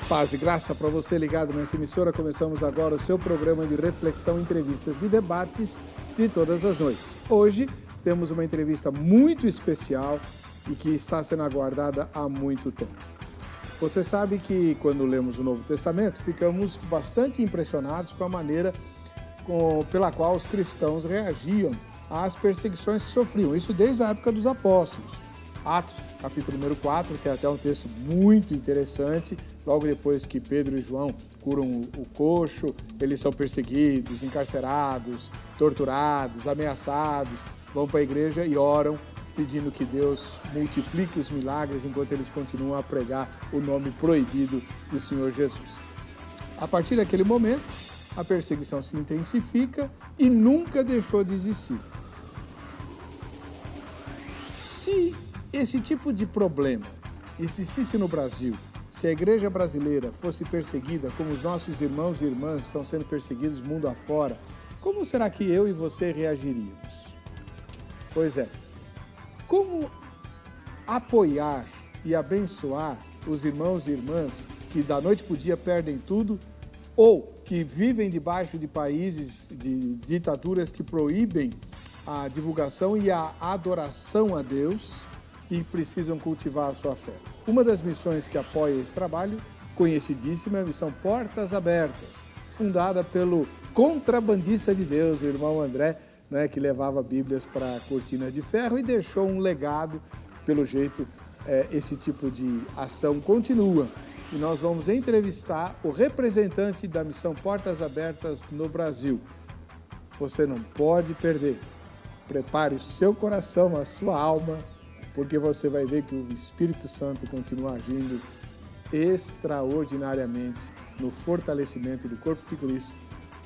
Paz e graça para você ligado nessa emissora. Começamos agora o seu programa de reflexão, entrevistas e debates de todas as noites. Hoje temos uma entrevista muito especial e que está sendo aguardada há muito tempo. Você sabe que quando lemos o Novo Testamento, ficamos bastante impressionados com a maneira pela qual os cristãos reagiam às perseguições que sofriam. Isso desde a época dos apóstolos. Atos, capítulo número 4, que é até um texto muito interessante. Logo depois que Pedro e João curam o coxo, eles são perseguidos, encarcerados, torturados, ameaçados, vão para a igreja e oram, pedindo que Deus multiplique os milagres enquanto eles continuam a pregar o nome proibido do Senhor Jesus. A partir daquele momento, a perseguição se intensifica e nunca deixou de existir. Se esse tipo de problema existisse no Brasil, se a igreja brasileira fosse perseguida como os nossos irmãos e irmãs estão sendo perseguidos mundo afora, como será que eu e você reagiríamos? Pois é, como apoiar e abençoar os irmãos e irmãs que da noite para o dia perdem tudo ou que vivem debaixo de países, de ditaduras que proíbem a divulgação e a adoração a Deus e precisam cultivar a sua fé? Uma das missões que apoia esse trabalho, conhecidíssima, é a missão Portas Abertas, fundada pelo contrabandista de Deus, o irmão André, né, que levava Bíblias para a cortina de ferro e deixou um legado. Pelo jeito, esse tipo de ação continua. E nós vamos entrevistar o representante da missão Portas Abertas no Brasil. Você não pode perder. Prepare o seu coração, a sua alma, porque você vai ver que o Espírito Santo continua agindo extraordinariamente no fortalecimento do corpo de Cristo,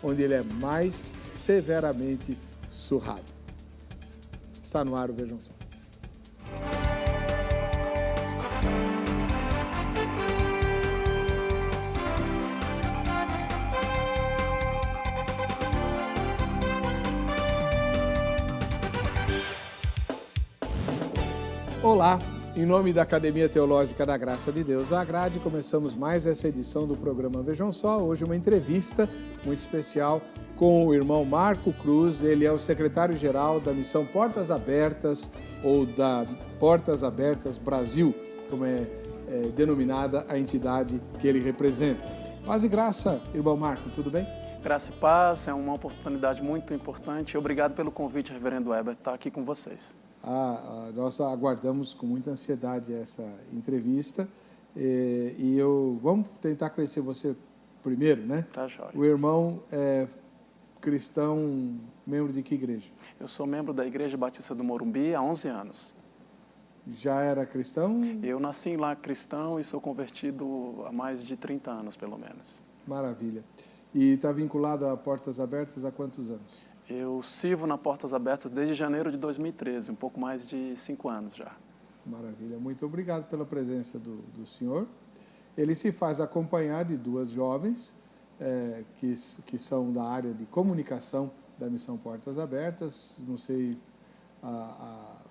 onde ele é mais severamente surrado. Está no ar o Vejam Só. Olá, em nome da Academia Teológica da Graça de Deus, a Agrade, começamos mais essa edição do programa Vejam Só. Hoje uma entrevista muito especial com o irmão Marco Cruz. Ele é o secretário-geral da missão Portas Abertas, ou da Portas Abertas Brasil, como é denominada a entidade que ele representa. Paz e graça, irmão Marco, tudo bem? Graça e paz, é uma oportunidade muito importante. Obrigado pelo convite, reverendo Heber, estar aqui com vocês. Nós aguardamos com muita ansiedade essa entrevista vamos tentar conhecer você primeiro, né? Tá, jóia. O irmão é cristão, membro de que igreja? Eu sou membro da Igreja Batista do Morumbi há 11 anos. Já era cristão? Eu nasci lá cristão e sou convertido há mais de 30 anos, pelo menos. Maravilha. E está vinculado a Portas Abertas há quantos anos? Eu sirvo na Portas Abertas desde janeiro de 2013, um pouco mais de 5 anos já. Maravilha, muito obrigado pela presença do senhor. Ele se faz acompanhar de duas jovens que são da área de comunicação da Missão Portas Abertas. Não sei,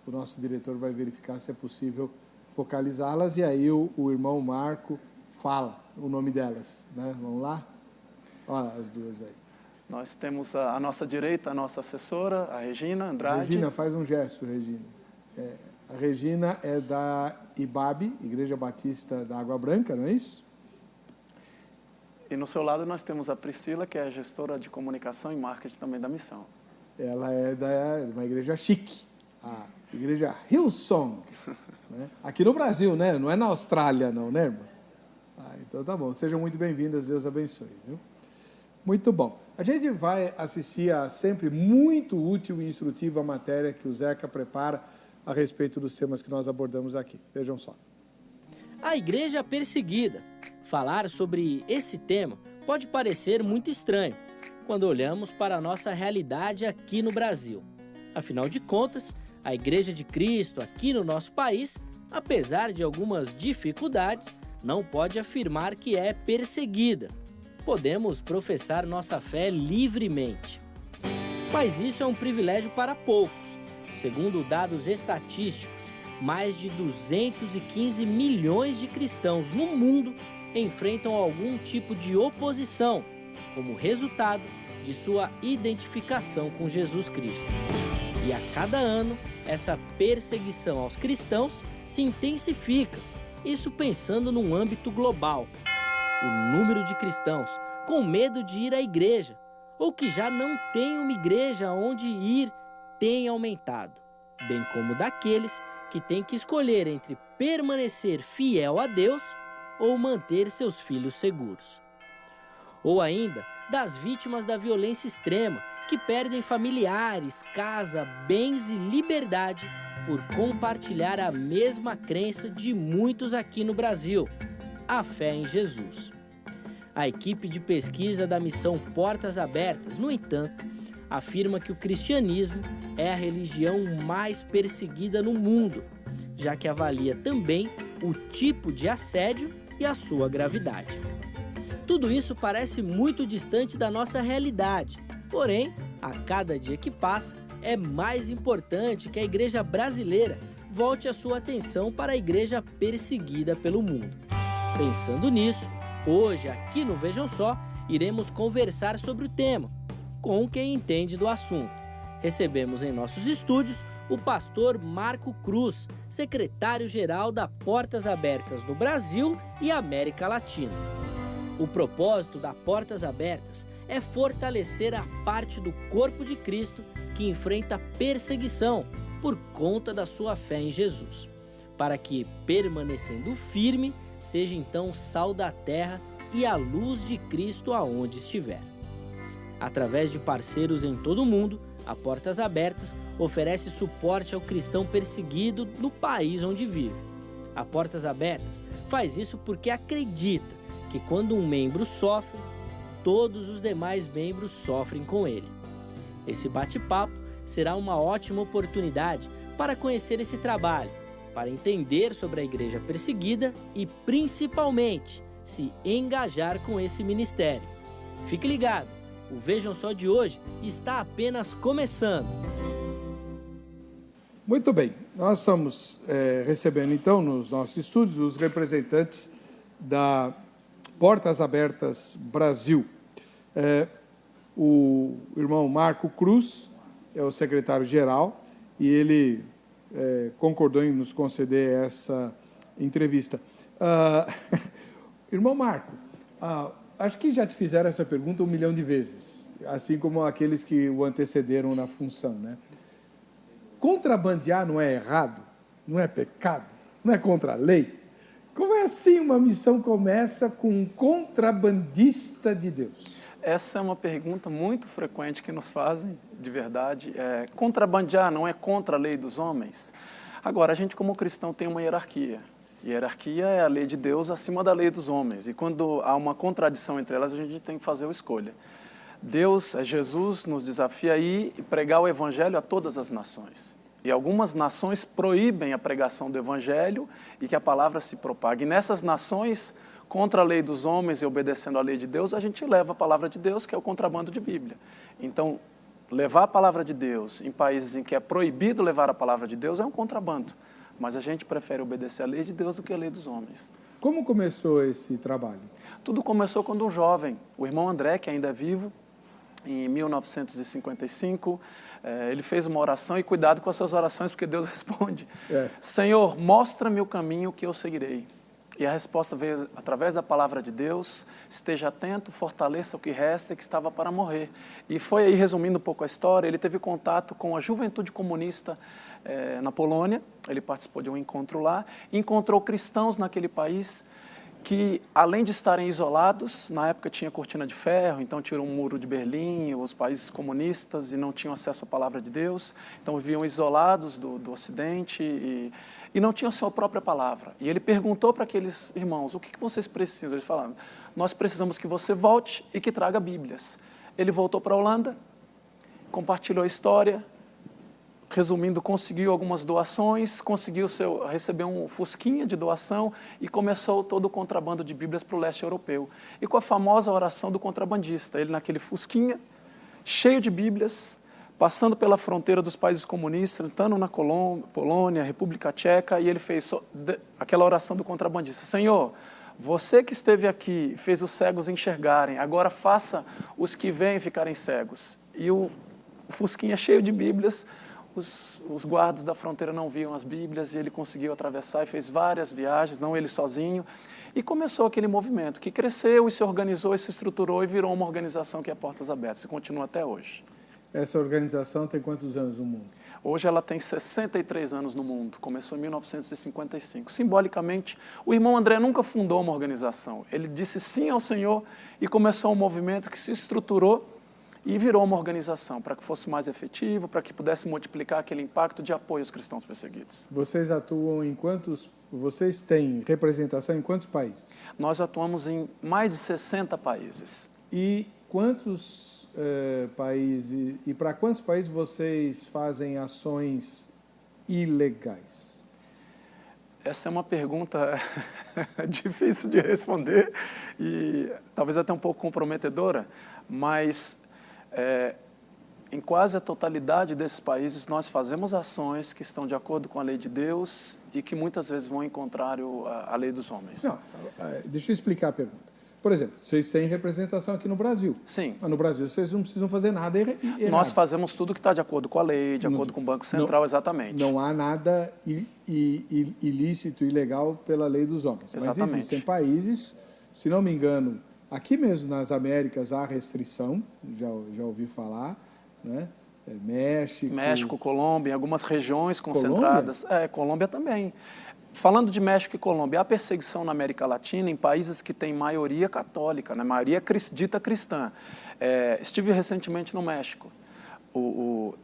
o nosso diretor vai verificar se é possível focalizá-las e aí o irmão Marco fala o nome delas, né? Vamos lá? Olha as duas aí. Nós temos à nossa direita a nossa assessora, a Regina Andrade. Regina, faz um gesto, Regina. A Regina é da IBAB, Igreja Batista da Água Branca, não é isso? E no seu lado nós temos a Priscila, que é a gestora de comunicação e marketing também da missão. Ela é de uma igreja chique, a Igreja Hillsong, né? Aqui no Brasil, né? Não é na Austrália não, né, irmão? Então tá bom, sejam muito bem-vindas, Deus abençoe, viu? Muito bom. A gente vai assistir a sempre muito útil e instrutiva a matéria que o Zeca prepara a respeito dos temas que nós abordamos aqui. Vejam só. A igreja perseguida. Falar sobre esse tema pode parecer muito estranho quando olhamos para a nossa realidade aqui no Brasil. Afinal de contas, a Igreja de Cristo aqui no nosso país, apesar de algumas dificuldades, não pode afirmar que é perseguida. Podemos professar nossa fé livremente. Mas isso é um privilégio para poucos. Segundo dados estatísticos, mais de 215 milhões de cristãos no mundo enfrentam algum tipo de oposição como resultado de sua identificação com Jesus Cristo. E a cada ano, essa perseguição aos cristãos se intensifica, isso pensando num âmbito global. O número de cristãos com medo de ir à igreja, ou que já não tem uma igreja onde ir, tem aumentado, bem como daqueles que têm que escolher entre permanecer fiel a Deus ou manter seus filhos seguros. Ou ainda, das vítimas da violência extrema, que perdem familiares, casa, bens e liberdade por compartilhar a mesma crença de muitos aqui no Brasil, a fé em Jesus. A equipe de pesquisa da missão Portas Abertas, no entanto, afirma que o cristianismo é a religião mais perseguida no mundo, já que avalia também o tipo de assédio e a sua gravidade. Tudo isso parece muito distante da nossa realidade, porém, a cada dia que passa, é mais importante que a igreja brasileira volte a sua atenção para a igreja perseguida pelo mundo. Pensando nisso, hoje, aqui no Vejam Só, iremos conversar sobre o tema, com quem entende do assunto. Recebemos em nossos estúdios o pastor Marco Cruz, secretário-geral da Portas Abertas no Brasil e América Latina. O propósito da Portas Abertas é fortalecer a parte do corpo de Cristo que enfrenta perseguição por conta da sua fé em Jesus, para que, permanecendo firme, seja então sal da terra e a luz de Cristo aonde estiver. Através de parceiros em todo o mundo, a Portas Abertas oferece suporte ao cristão perseguido no país onde vive. A Portas Abertas faz isso porque acredita que quando um membro sofre, todos os demais membros sofrem com ele. Esse bate-papo será uma ótima oportunidade para conhecer esse trabalho, para entender sobre a igreja perseguida e, principalmente, se engajar com esse ministério. Fique ligado, o Vejam Só de hoje está apenas começando. Muito bem, nós estamos recebendo então nos nossos estúdios os representantes da Portas Abertas Brasil. O irmão Marco Cruz é o secretário-geral e ele concordou em nos conceder essa entrevista. Irmão Marco, acho que já te fizeram essa pergunta 1 milhão de vezes, assim como aqueles que o antecederam na função, né? Contrabandear não é errado? Não é pecado? Não é contra a lei? Como é assim uma missão começa com um contrabandista de Deus? Essa é uma pergunta muito frequente que nos fazem, de verdade. Contrabandear não é contra a lei dos homens? Agora, a gente como cristão tem uma hierarquia. Hierarquia é a lei de Deus acima da lei dos homens. E quando há uma contradição entre elas, a gente tem que fazer uma escolha. Jesus nos desafia a ir e pregar o evangelho a todas as nações. E algumas nações proíbem a pregação do evangelho e que a palavra se propague. E nessas nações, contra a lei dos homens e obedecendo à lei de Deus, a gente leva a palavra de Deus, que é o contrabando de Bíblia. Então, levar a palavra de Deus em países em que é proibido levar a palavra de Deus é um contrabando. Mas a gente prefere obedecer à lei de Deus do que à lei dos homens. Como começou esse trabalho? Tudo começou quando um jovem, o irmão André, que ainda é vivo, em 1955, ele fez uma oração, e cuidado com as suas orações, porque Deus responde. Senhor, mostra-me o caminho que eu seguirei. E a resposta veio através da palavra de Deus: esteja atento, fortaleça o que resta e que estava para morrer. E foi aí, resumindo um pouco a história, ele teve contato com a juventude comunista na Polônia, ele participou de um encontro lá, encontrou cristãos naquele país que, além de estarem isolados, na época tinha cortina de ferro, então tinha um muro de Berlim, os países comunistas, e não tinham acesso à palavra de Deus, então viviam isolados do Ocidente e não tinham a sua própria palavra. E ele perguntou para aqueles irmãos: o que vocês precisam? Eles falaram: nós precisamos que você volte e que traga Bíblias. Ele voltou para a Holanda, compartilhou a história. Resumindo, conseguiu algumas doações, conseguiu receber um fusquinha de doação e começou todo o contrabando de Bíblias para o leste europeu. E com a famosa oração do contrabandista, ele naquele fusquinha, cheio de Bíblias, passando pela fronteira dos países comunistas, entrando na Polônia, República Tcheca, e ele fez aquela oração do contrabandista: Senhor, Você que esteve aqui, fez os cegos enxergarem, agora faça os que vêm ficarem cegos. E o Fusquinha cheio de Bíblias, os guardas da fronteira não viam as Bíblias e ele conseguiu atravessar e fez várias viagens, não ele sozinho. E começou aquele movimento que cresceu e se organizou e se estruturou e virou uma organização que é Portas Abertas e continua até hoje. Essa organização tem quantos anos no mundo? Hoje ela tem 63 anos no mundo, começou em 1955. Simbolicamente, o irmão André nunca fundou uma organização. Ele disse sim ao Senhor e começou um movimento que se estruturou e virou uma organização para que fosse mais efetivo, para que pudesse multiplicar aquele impacto de apoio aos cristãos perseguidos. Vocês atuam em quantos... Vocês têm representação em quantos países? Nós atuamos em mais de 60 países. E quantos países... E para quantos países vocês fazem ações ilegais? Essa é uma pergunta difícil de responder e talvez até um pouco comprometedora, mas em quase a totalidade desses países nós fazemos ações que estão de acordo com a lei de Deus e que muitas vezes vão em contrário à lei dos homens. Não, deixa eu explicar a pergunta. Por exemplo, vocês têm representação aqui no Brasil. Sim. Mas no Brasil vocês não precisam fazer nada errado. Nós fazemos tudo que está de acordo com a lei, de acordo com o Banco Central, exatamente. Não há nada ilícito, ilegal pela lei dos homens. Exatamente. Mas existem países, se não me engano, aqui mesmo nas Américas há restrição, já ouvi falar, né? México, Colômbia, em algumas regiões concentradas. Colômbia também. Falando de México e Colômbia, há perseguição na América Latina em países que têm maioria católica, né? Maioria dita cristã. Estive recentemente no México.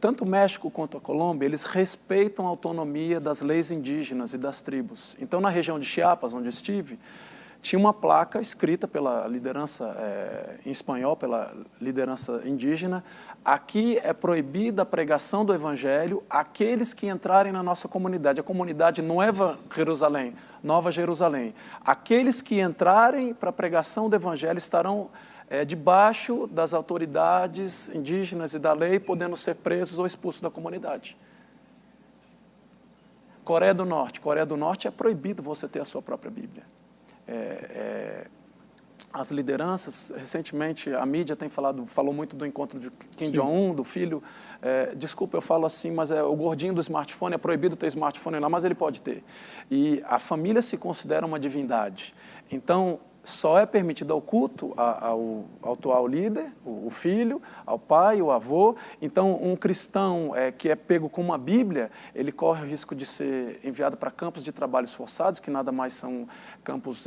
Tanto o México quanto a Colômbia, eles respeitam a autonomia das leis indígenas e das tribos. Então, na região de Chiapas, onde eu estive, tinha uma placa escrita pela liderança, em espanhol, pela liderança indígena: aqui é proibida a pregação do Evangelho àqueles que entrarem na nossa comunidade. A comunidade Nova Jerusalém. Aqueles que entrarem para a pregação do Evangelho estarão debaixo das autoridades indígenas e da lei, podendo ser presos ou expulsos da comunidade. Coreia do Norte é proibido você ter a sua própria Bíblia. As lideranças, recentemente a mídia tem falou muito do encontro de Kim Jong-un, do filho, desculpa, eu falo assim, mas o gordinho do smartphone, é proibido ter smartphone lá, mas ele pode ter. E a família se considera uma divindade. Então, só é permitido ao culto ao atual líder, o filho, ao pai, o avô. Então, um cristão que é pego com uma Bíblia, ele corre o risco de ser enviado para campos de trabalhos forçados, que nada mais são campos,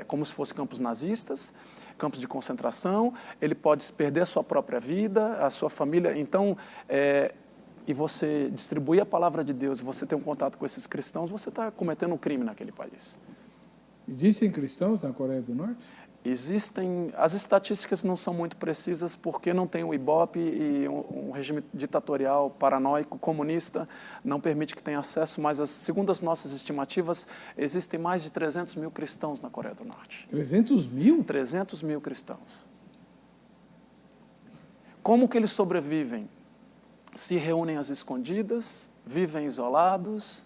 como se fossem campos nazistas, campos de concentração. Ele pode perder a sua própria vida, a sua família. Então, e você distribuir a palavra de Deus, e você ter um contato com esses cristãos, você está cometendo um crime naquele país. Existem cristãos na Coreia do Norte? Existem. As estatísticas não são muito precisas porque não tem o Ibope e um regime ditatorial, paranoico, comunista, não permite que tenha acesso, mas segundo as nossas estimativas, existem mais de 300 mil cristãos na Coreia do Norte. 300 mil? 300 mil cristãos. Como que eles sobrevivem? Se reúnem às escondidas, vivem isolados,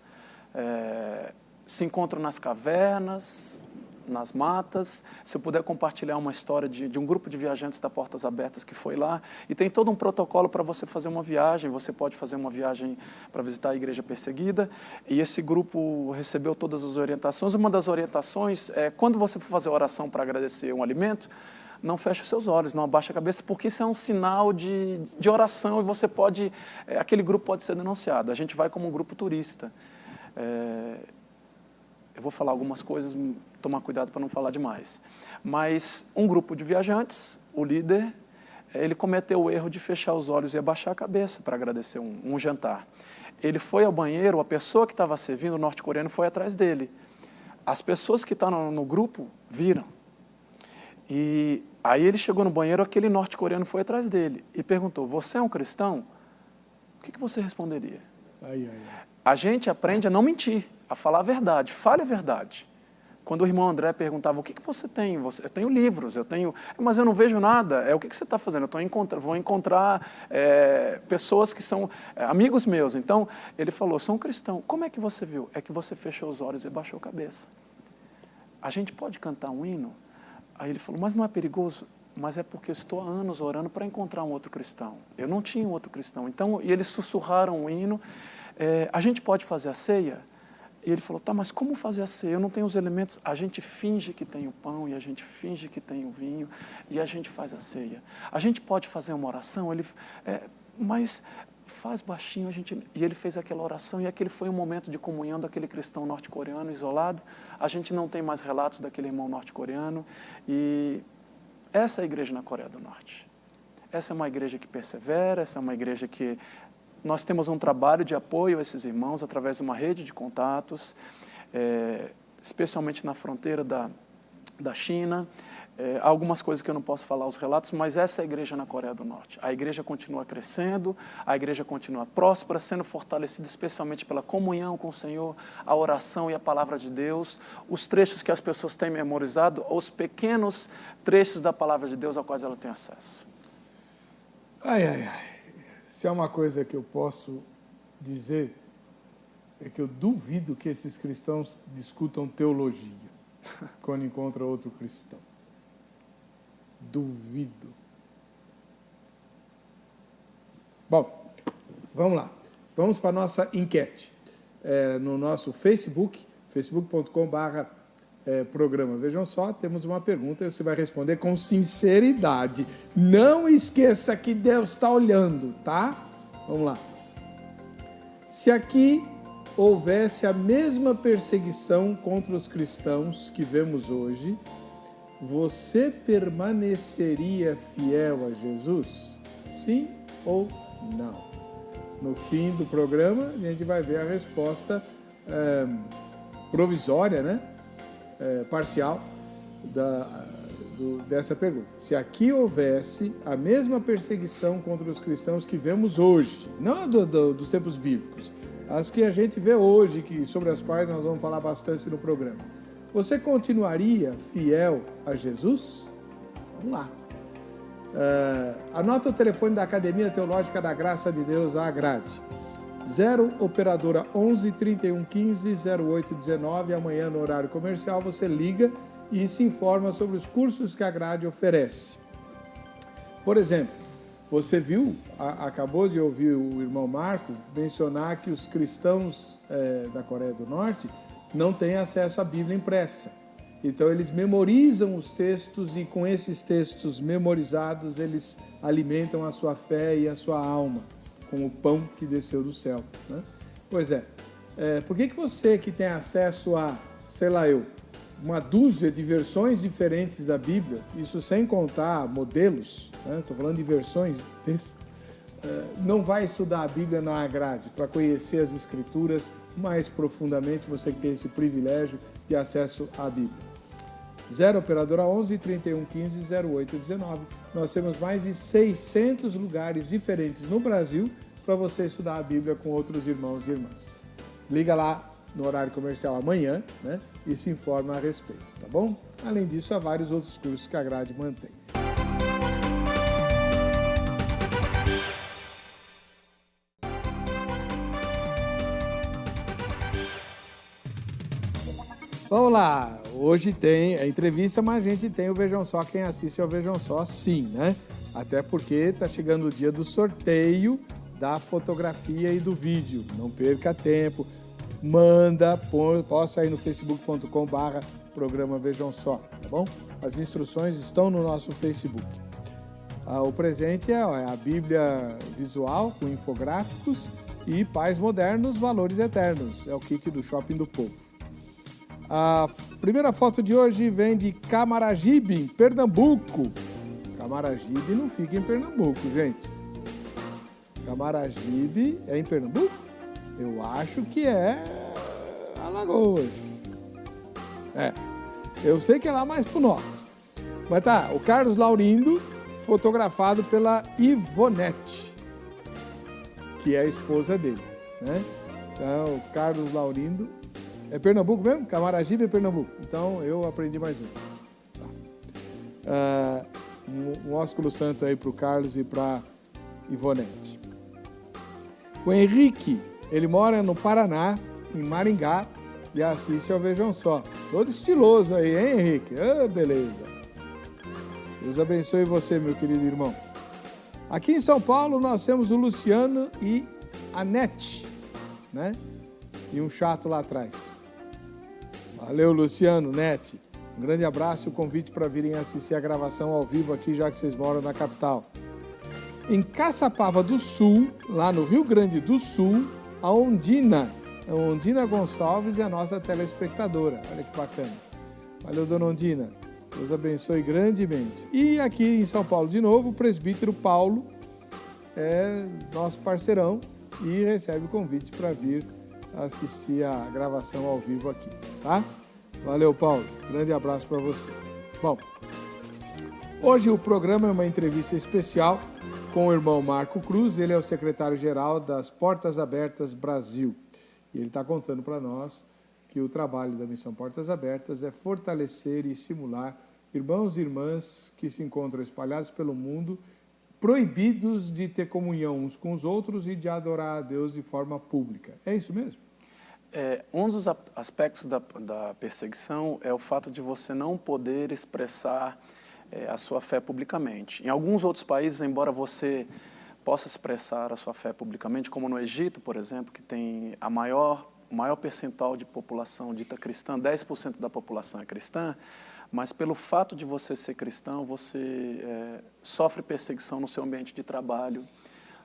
se encontram nas cavernas, nas matas. Se eu puder compartilhar uma história de um grupo de viajantes da Portas Abertas que foi lá, e tem todo um protocolo para você fazer uma viagem. Você pode fazer uma viagem para visitar a igreja perseguida, e esse grupo recebeu todas as orientações. Uma das orientações é, quando você for fazer oração para agradecer um alimento, não feche os seus olhos, não abaixe a cabeça, porque isso é um sinal de oração e você pode, aquele grupo pode ser denunciado. A gente vai como um grupo turista. Eu vou falar algumas coisas, tomar cuidado para não falar demais. Mas um grupo de viajantes, o líder, ele cometeu o erro de fechar os olhos e abaixar a cabeça para agradecer um jantar. Ele foi ao banheiro, a pessoa que estava servindo, o norte-coreano, foi atrás dele. As pessoas que estavam no grupo viram. E aí ele chegou no banheiro, aquele norte-coreano foi atrás dele e perguntou: você é um cristão? O que você responderia? A gente aprende a não mentir, a falar a verdade. Fale a verdade. Quando o irmão André perguntava: o que você tem? Eu tenho livros, mas eu não vejo nada. O que você está fazendo? Vou encontrar pessoas que são amigos meus. Então, ele falou: sou um cristão. Como é que você viu? É que você fechou os olhos e baixou a cabeça. a gente pode cantar um hino? Aí ele falou, mas não é perigoso? Mas é porque eu estou há anos orando para encontrar um outro cristão. Eu não tinha um outro cristão. Então, e eles sussurraram o hino, a gente pode fazer a ceia? E ele falou, tá, mas como fazer a ceia? Eu não tenho os elementos. A gente finge que tem o pão e a gente finge que tem o vinho e a gente faz a ceia. A gente pode fazer uma oração? Mas faz baixinho. E ele fez aquela oração e aquele foi um momento de comunhão daquele cristão norte-coreano isolado. A gente não tem mais relatos daquele irmão norte-coreano. E essa é a igreja na Coreia do Norte. Essa é uma igreja que persevera, essa é uma igreja que... Nós temos um trabalho de apoio a esses irmãos através de uma rede de contatos, especialmente na fronteira da China. Há algumas coisas que eu não posso falar os relatos, mas essa é a igreja na Coreia do Norte. A igreja continua crescendo, a igreja continua próspera, sendo fortalecida especialmente pela comunhão com o Senhor, a oração e a palavra de Deus, os trechos que as pessoas têm memorizado, os pequenos trechos da palavra de Deus aos quais elas têm acesso. Se há uma coisa que eu posso dizer, é que eu duvido que esses cristãos discutam teologia quando encontram outro cristão. Duvido. Bom, vamos lá. Vamos para a nossa enquete. No nosso Facebook, facebook.com/programa. Vejam só, temos uma pergunta e você vai responder com sinceridade. Não esqueça que Deus está olhando, tá? Vamos lá. Se aqui houvesse a mesma perseguição contra os cristãos que vemos hoje, você permaneceria fiel a Jesus? Sim ou não? No fim do programa, a gente vai ver a resposta provisória, né? Parcial dessa pergunta. Se aqui houvesse a mesma perseguição contra os cristãos que vemos hoje, não dos tempos bíblicos, as que a gente vê hoje, sobre as quais nós vamos falar bastante no programa, você continuaria fiel a Jesus? Vamos lá. Anota o telefone da Academia Teológica da Graça de Deus, a Agrade. 0 operadora 11 31 15 08 19. Amanhã no horário comercial você liga e se informa sobre os cursos que a Agrade oferece. Por exemplo, você viu, acabou de ouvir o irmão Marco mencionar que os cristãos da Coreia do Norte não têm acesso à Bíblia impressa. Então eles memorizam os textos e com esses textos memorizados eles alimentam a sua fé e a sua alma com o pão que desceu do céu, né? Pois por que você que tem acesso a, uma dúzia de versões diferentes da Bíblia, isso sem contar modelos, né? Estou falando de versões de texto, não vai estudar a Bíblia na Agrade para conhecer as Escrituras mais profundamente, você que tem esse privilégio de acesso à Bíblia? 0 operadora 11 31 15 08 19. Nós temos mais de 600 lugares diferentes no Brasil para você estudar a Bíblia com outros irmãos e irmãs. Liga lá no horário comercial amanhã, né, e se informa a respeito, tá bom? Além disso, há vários outros cursos que a Grade mantém. Vamos lá, hoje tem a entrevista, mas a gente tem o Vejam Só, quem assiste ao Vejam Só, sim, né? Até porque está chegando o dia do sorteio da fotografia e do vídeo. Não perca tempo, manda, posta aí no facebook.com/programa Vejam Só, tá bom? As instruções estão no nosso Facebook. O presente é a Bíblia visual com infográficos e Pais Modernos, Valores Eternos. É o kit do Shopping do Povo. A primeira foto de hoje vem de Camaragibe, em Pernambuco. Camaragibe não fica em Pernambuco, gente. Camaragibe é em Pernambuco? Eu acho que é Alagoas. Eu sei que é lá mais pro norte. Mas tá, o Carlos Laurindo, fotografado pela Ivonete, que é a esposa dele, né? Então, o Carlos Laurindo... É Pernambuco mesmo? Camaragibe é Pernambuco. Então, eu aprendi mais um. Tá. Um ósculo santo aí para o Carlos e para Ivonete. O Henrique, ele mora no Paraná, em Maringá, e assiste ao Vejam Só. Todo estiloso aí, hein, Henrique? Ah, beleza. Deus abençoe você, meu querido irmão. Aqui em São Paulo nós temos o Luciano e a Nete, né? E um chato lá atrás. Valeu, Luciano, Nete. Um grande abraço e o convite para virem assistir a gravação ao vivo aqui, já que vocês moram na capital. Em Caçapava do Sul, lá no Rio Grande do Sul, a Ondina Gonçalves é a nossa telespectadora. Olha que bacana. Valeu, dona Ondina. Deus abençoe grandemente. E aqui em São Paulo, de novo, o presbítero Paulo é nosso parceirão e recebe o convite para vir assistir a gravação ao vivo aqui, tá? Valeu, Paulo. Grande abraço para você. Bom, hoje o programa é uma entrevista especial com o irmão Marco Cruz. Ele é o secretário-geral das Portas Abertas Brasil. E ele está contando para nós que o trabalho da Missão Portas Abertas é fortalecer e estimular irmãos e irmãs que se encontram espalhados pelo mundo, proibidos de ter comunhão uns com os outros e de adorar a Deus de forma pública. É isso mesmo? Um dos aspectos da perseguição é o fato de você não poder expressar a sua fé publicamente. Em alguns outros países, embora você possa expressar a sua fé publicamente, como no Egito, por exemplo, que tem o maior percentual de população dita cristã, 10% da população é cristã, mas pelo fato de você ser cristão, você sofre perseguição no seu ambiente de trabalho.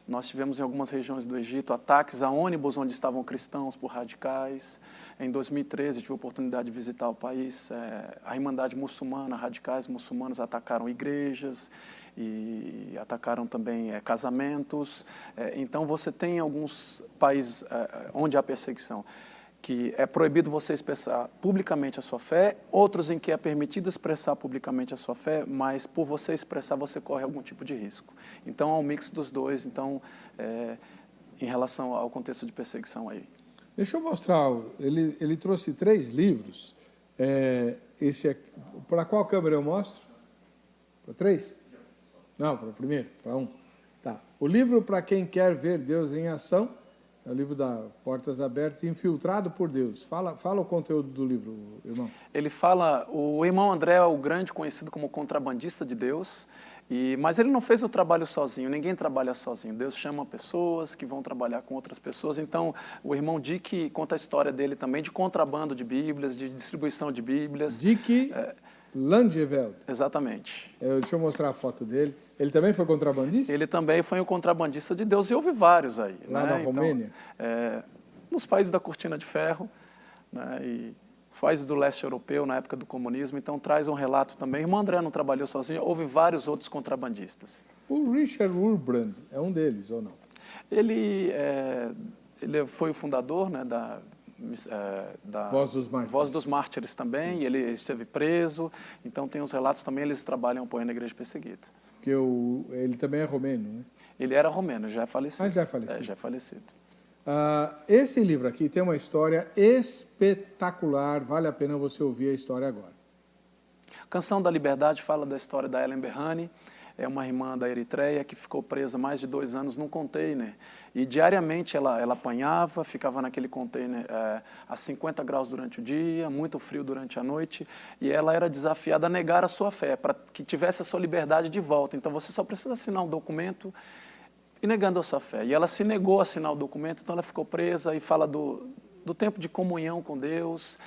Nós tivemos em algumas regiões do Egito ataques a ônibus onde estavam cristãos por radicais. Em 2013, tive a oportunidade de visitar o país. A Irmandade Muçulmana, radicais muçulmanos atacaram igrejas e atacaram também casamentos. Então, você tem alguns países onde há perseguição, que é proibido você expressar publicamente a sua fé, outros em que é permitido expressar publicamente a sua fé, mas por você expressar, você corre algum tipo de risco. Então, há um mix dos dois, então, em relação ao contexto de perseguição aí. Deixa eu mostrar, ele trouxe 3 livros. Para qual câmera eu mostro? Para 3? Não, para o primeiro, para 1. Tá. O livro Para Quem Quer Ver Deus em Ação, é o livro da Portas Abertas, Infiltrado por Deus. Fala o conteúdo do livro, irmão. Ele fala, o irmão André é o grande conhecido como contrabandista de Deus, mas ele não fez o trabalho sozinho, ninguém trabalha sozinho. Deus chama pessoas que vão trabalhar com outras pessoas. Então, o irmão Dick conta a história dele também de contrabando de Bíblias, de distribuição de Bíblias. Dick Langeveld. Exatamente. Deixa eu mostrar a foto dele. Ele também foi contrabandista? Ele também foi um contrabandista de Deus, e houve vários aí. Lá na Romênia? Nos países da Cortina de Ferro, né, e países do leste europeu, na época do comunismo. Então, traz um relato também. O irmão André não trabalhou sozinho, houve vários outros contrabandistas. O Richard Wurbrand é um deles, ou não? Ele foi o fundador, né, da Voz dos Mártires também, e ele esteve preso. Então, tem os relatos também, eles trabalham apoiando a igreja perseguida. Porque ele também é romeno, né? Ele era romeno, já é falecido. Já é falecido. Já é falecido. Esse livro aqui tem uma história espetacular, vale a pena você ouvir a história agora. Canção da Liberdade fala da história da Ellen Berhane, é uma irmã da Eritreia que ficou presa mais de 2 anos num container. E diariamente ela apanhava, ficava naquele container a 50 graus durante o dia, muito frio durante a noite, e ela era desafiada a negar a sua fé, para que tivesse a sua liberdade de volta. Então você só precisa assinar um documento e negando a sua fé. E ela se negou a assinar o documento, então ela ficou presa e fala do tempo de comunhão com Deus,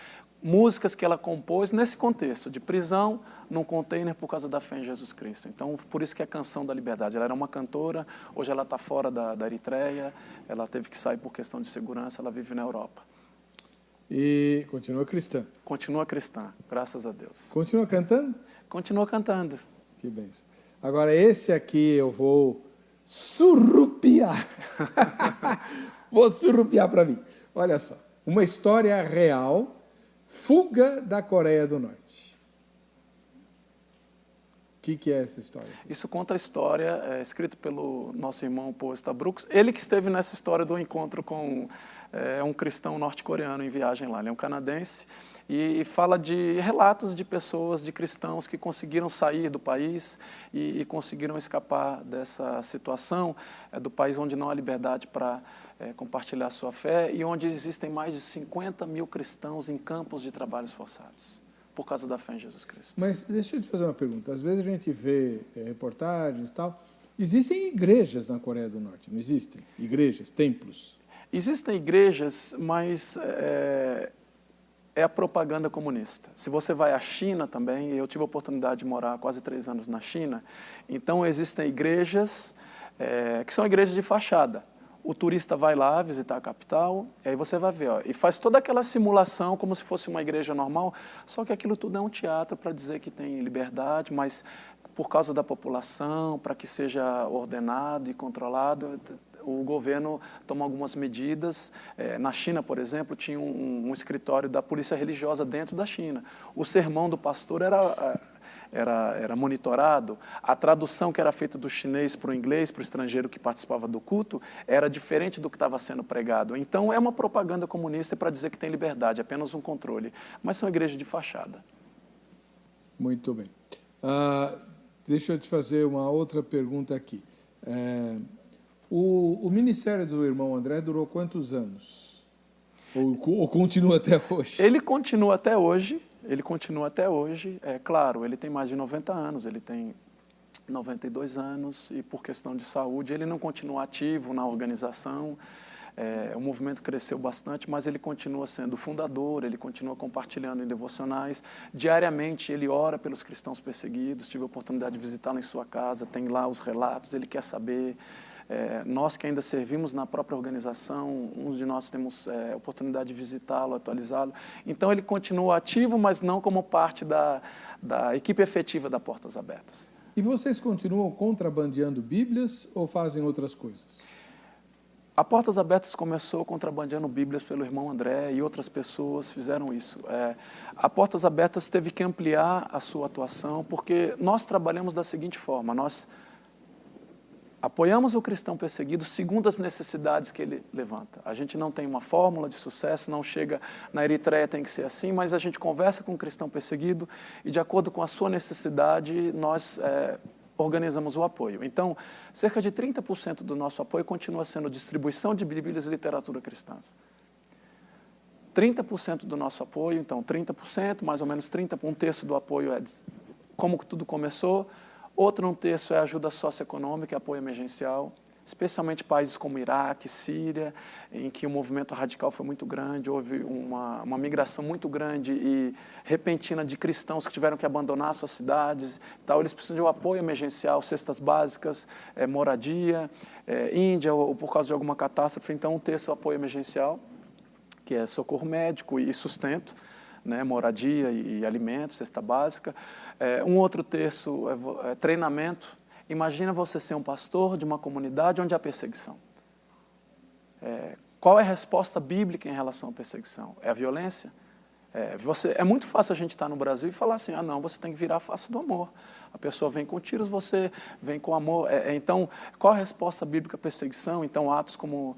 músicas que ela compôs nesse contexto de prisão, num container por causa da fé em Jesus Cristo. Então, por isso que é Canção da Liberdade. Ela era uma cantora, hoje ela está fora da Eritreia, ela teve que sair por questão de segurança, ela vive na Europa. E continua cristã? Continua cristã, graças a Deus. Continua cantando? Continua cantando. Que bênção. Agora, esse aqui eu vou surrupiar. Vou surrupiar para mim. Olha só, uma história real. Fuga da Coreia do Norte. O que é essa história? Isso conta a história, escrito pelo nosso irmão Paul Stabrooks. Ele que esteve nessa história do encontro com um cristão norte-coreano em viagem lá. Ele é um canadense e fala de relatos de pessoas, de cristãos que conseguiram sair do país e conseguiram escapar dessa situação do país onde não há liberdade para compartilhar a sua fé e onde existem mais de 50 mil cristãos em campos de trabalhos forçados, por causa da fé em Jesus Cristo. Mas deixa eu te fazer uma pergunta. Às vezes a gente vê reportagens e tal. Existem igrejas na Coreia do Norte, não existem? Igrejas, templos? Existem igrejas, mas é a propaganda comunista. Se você vai à China também, eu tive a oportunidade de morar quase 3 anos na China, então existem igrejas que são igrejas de fachada. O turista vai lá visitar a capital, e aí você vai ver, ó, e faz toda aquela simulação como se fosse uma igreja normal, só que aquilo tudo é um teatro para dizer que tem liberdade, mas por causa da população, para que seja ordenado e controlado, o governo toma algumas medidas. Na China, por exemplo, tinha um escritório da polícia religiosa dentro da China. O sermão do pastor era monitorado, a tradução que era feita do chinês para o inglês, para o estrangeiro que participava do culto, era diferente do que estava sendo pregado. Então, é uma propaganda comunista para dizer que tem liberdade, apenas um controle. Mas são igrejas de fachada. Muito bem. Deixa eu te fazer uma outra pergunta aqui. O ministério do irmão André durou quantos anos? Ou continua até hoje? Ele continua até hoje. Ele continua até hoje, claro, ele tem mais de 90 anos, ele tem 92 anos e por questão de saúde ele não continua ativo na organização, o movimento cresceu bastante, mas ele continua sendo fundador, ele continua compartilhando em devocionais, diariamente ele ora pelos cristãos perseguidos, tive a oportunidade de visitá-lo em sua casa, tem lá os relatos, ele quer saber. Nós que ainda servimos na própria organização, uns de nós temos oportunidade de visitá-lo, atualizá-lo. Então, ele continua ativo, mas não como parte da equipe efetiva da Portas Abertas. E vocês continuam contrabandeando Bíblias ou fazem outras coisas? A Portas Abertas começou contrabandeando Bíblias pelo irmão André e outras pessoas fizeram isso. A Portas Abertas teve que ampliar a sua atuação porque nós trabalhamos da seguinte forma, nós apoiamos o cristão perseguido segundo as necessidades que ele levanta. A gente não tem uma fórmula de sucesso, não chega na Eritreia tem que ser assim, mas a gente conversa com o cristão perseguido e de acordo com a sua necessidade nós organizamos o apoio. Então, cerca de 30% do nosso apoio continua sendo distribuição de Bíblias e literatura cristãs. 30% do nosso apoio, então 30%, mais ou menos 1 terço do apoio é como que tudo começou. Outro terço é ajuda socioeconômica e apoio emergencial, especialmente países como Iraque, Síria, em que o movimento radical foi muito grande, houve uma migração muito grande e repentina de cristãos que tiveram que abandonar suas cidades. Tal. Eles precisam de um apoio emergencial, cestas básicas, moradia, Índia, ou por causa de alguma catástrofe, então 1 terço é apoio emergencial, que é socorro médico e sustento, né, moradia e alimentos, cesta básica. Um outro terço é treinamento. Imagina você ser um pastor de uma comunidade onde há perseguição. Qual é a resposta bíblica em relação à perseguição? É a violência? É muito fácil a gente estar no Brasil e falar assim, não, você tem que virar a face do amor. A pessoa vem com tiros, você vem com amor. Então, qual a resposta bíblica à perseguição? Então, Atos, como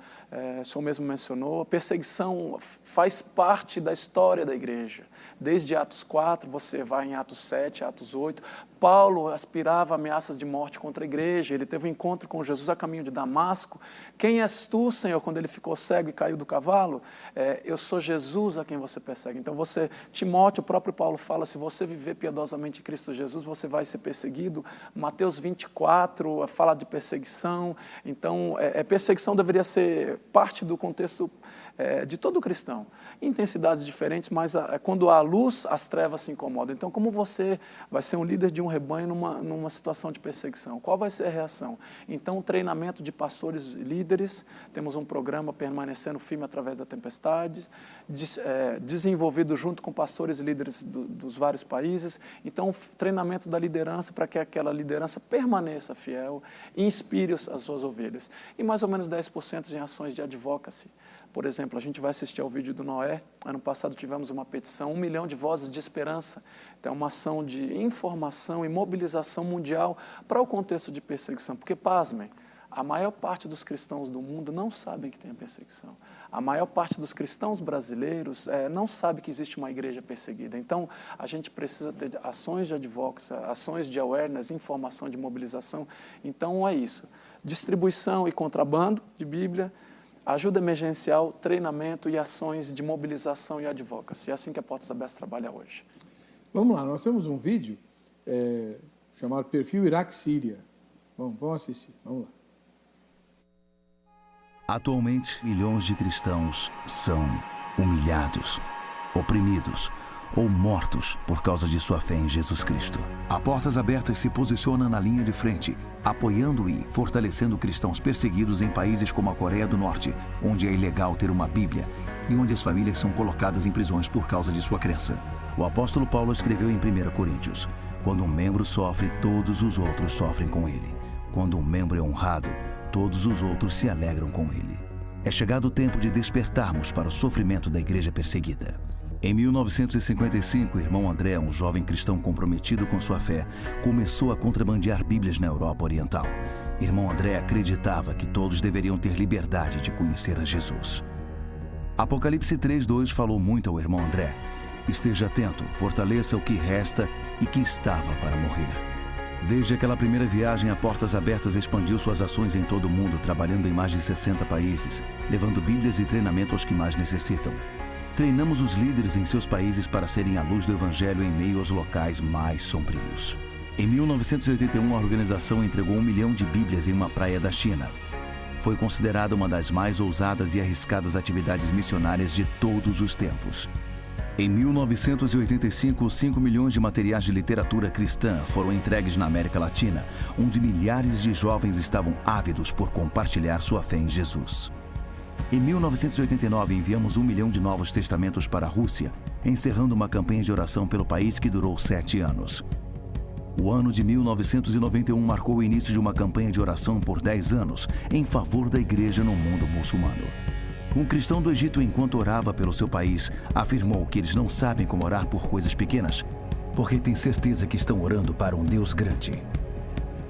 o senhor mesmo mencionou, a perseguição faz parte da história da igreja. Desde Atos 4, você vai em Atos 7, Atos 8. Paulo aspirava ameaças de morte contra a igreja. Ele teve um encontro com Jesus a caminho de Damasco. Quem és tu, Senhor, quando ele ficou cego e caiu do cavalo? Eu sou Jesus a quem você persegue. Então, Timóteo, o próprio Paulo fala, se você viver piedosamente em Cristo Jesus, você vai ser perseguido. Mateus 24 fala de perseguição. Então, perseguição deveria ser parte do contexto de todo cristão. Intensidades diferentes, mas quando há luz, as trevas se incomodam. Então, como você vai ser um líder de um rebanho numa situação de perseguição? Qual vai ser a reação? Então, o treinamento de pastores e líderes, temos um programa Permanecendo Firme através da tempestade, desenvolvido junto com pastores e líderes dos vários países. Então, treinamento da liderança para que aquela liderança permaneça fiel e inspire as suas ovelhas. E mais ou menos 10% em ações de advocacy. Por exemplo, a gente vai assistir ao vídeo do Noé. Ano passado tivemos uma petição, 1 milhão de vozes de esperança. Então, uma ação de informação e mobilização mundial para o contexto de perseguição. Porque, pasmem, a maior parte dos cristãos do mundo não sabem que tem a perseguição. A maior parte dos cristãos brasileiros não sabe que existe uma igreja perseguida. Então, a gente precisa ter ações de advocacy, ações de awareness, informação de mobilização. Então, é isso. Distribuição e contrabando de Bíblia, ajuda emergencial, treinamento e ações de mobilização e advocacy. É assim que a Portas Abertas trabalha hoje. Vamos lá, nós temos um vídeo chamado Perfil Iraque-Síria. Vamos assistir, vamos lá. Atualmente, milhões de cristãos são humilhados, oprimidos ou mortos por causa de sua fé em Jesus Cristo. A Portas Abertas se posiciona na linha de frente, apoiando e fortalecendo cristãos perseguidos em países como a Coreia do Norte, onde é ilegal ter uma Bíblia e onde as famílias são colocadas em prisões por causa de sua crença. O apóstolo Paulo escreveu em 1 Coríntios: quando um membro sofre, todos os outros sofrem com ele. Quando um membro é honrado, todos os outros se alegram com ele. É chegado o tempo de despertarmos para o sofrimento da igreja perseguida. Em 1955, o irmão André, um jovem cristão comprometido com sua fé, começou a contrabandear Bíblias na Europa Oriental. Irmão André acreditava que todos deveriam ter liberdade de conhecer a Jesus. Apocalipse 3:2 falou muito ao irmão André: esteja atento, fortaleça o que resta e que estava para morrer. Desde aquela primeira viagem, a Portas Abertas expandiu suas ações em todo o mundo, trabalhando em mais de 60 países, levando Bíblias e treinamento aos que mais necessitam. Treinamos os líderes em seus países para serem a luz do Evangelho em meio aos locais mais sombrios. Em 1981, a organização entregou 1 milhão de Bíblias em uma praia da China. Foi considerada uma das mais ousadas e arriscadas atividades missionárias de todos os tempos. Em 1985, 5 milhões de materiais de literatura cristã foram entregues na América Latina, onde milhares de jovens estavam ávidos por compartilhar sua fé em Jesus. Em 1989, enviamos 1 milhão de Novos Testamentos para a Rússia, encerrando uma campanha de oração pelo país que durou 7 anos. O ano de 1991 marcou o início de uma campanha de oração por 10 anos em favor da igreja no mundo muçulmano. Um cristão do Egito, enquanto orava pelo seu país, afirmou que eles não sabem como orar por coisas pequenas, porque têm certeza que estão orando para um Deus grande.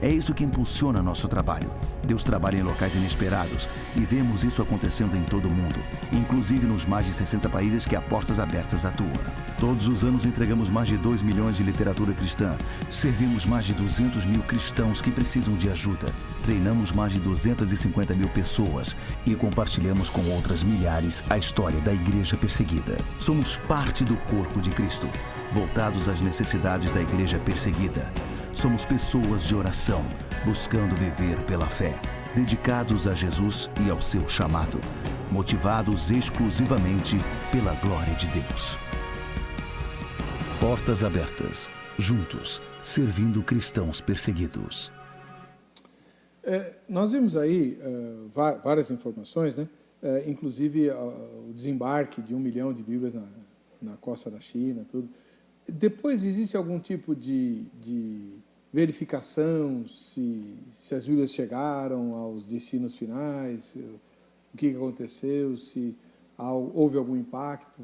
É isso que impulsiona nosso trabalho. Deus trabalha em locais inesperados e vemos isso acontecendo em todo o mundo, inclusive nos mais de 60 países que a Portas Abertas atua. Todos os anos entregamos mais de 2 milhões de literatura cristã, servimos mais de 200 mil cristãos que precisam de ajuda, treinamos mais de 250 mil pessoas e compartilhamos com outras milhares a história da igreja perseguida. Somos parte do corpo de Cristo, voltados às necessidades da igreja perseguida. Somos pessoas de oração, buscando viver pela fé, dedicados a Jesus e ao seu chamado, motivados exclusivamente pela glória de Deus. Portas Abertas, juntos, servindo cristãos perseguidos. Nós vimos aí várias informações, né? Inclusive o desembarque de 1 milhão de Bíblias na costa da China, tudo. Depois existe algum tipo de verificação se as Bíblias chegaram aos destinos finais, o que aconteceu, se houve algum impacto?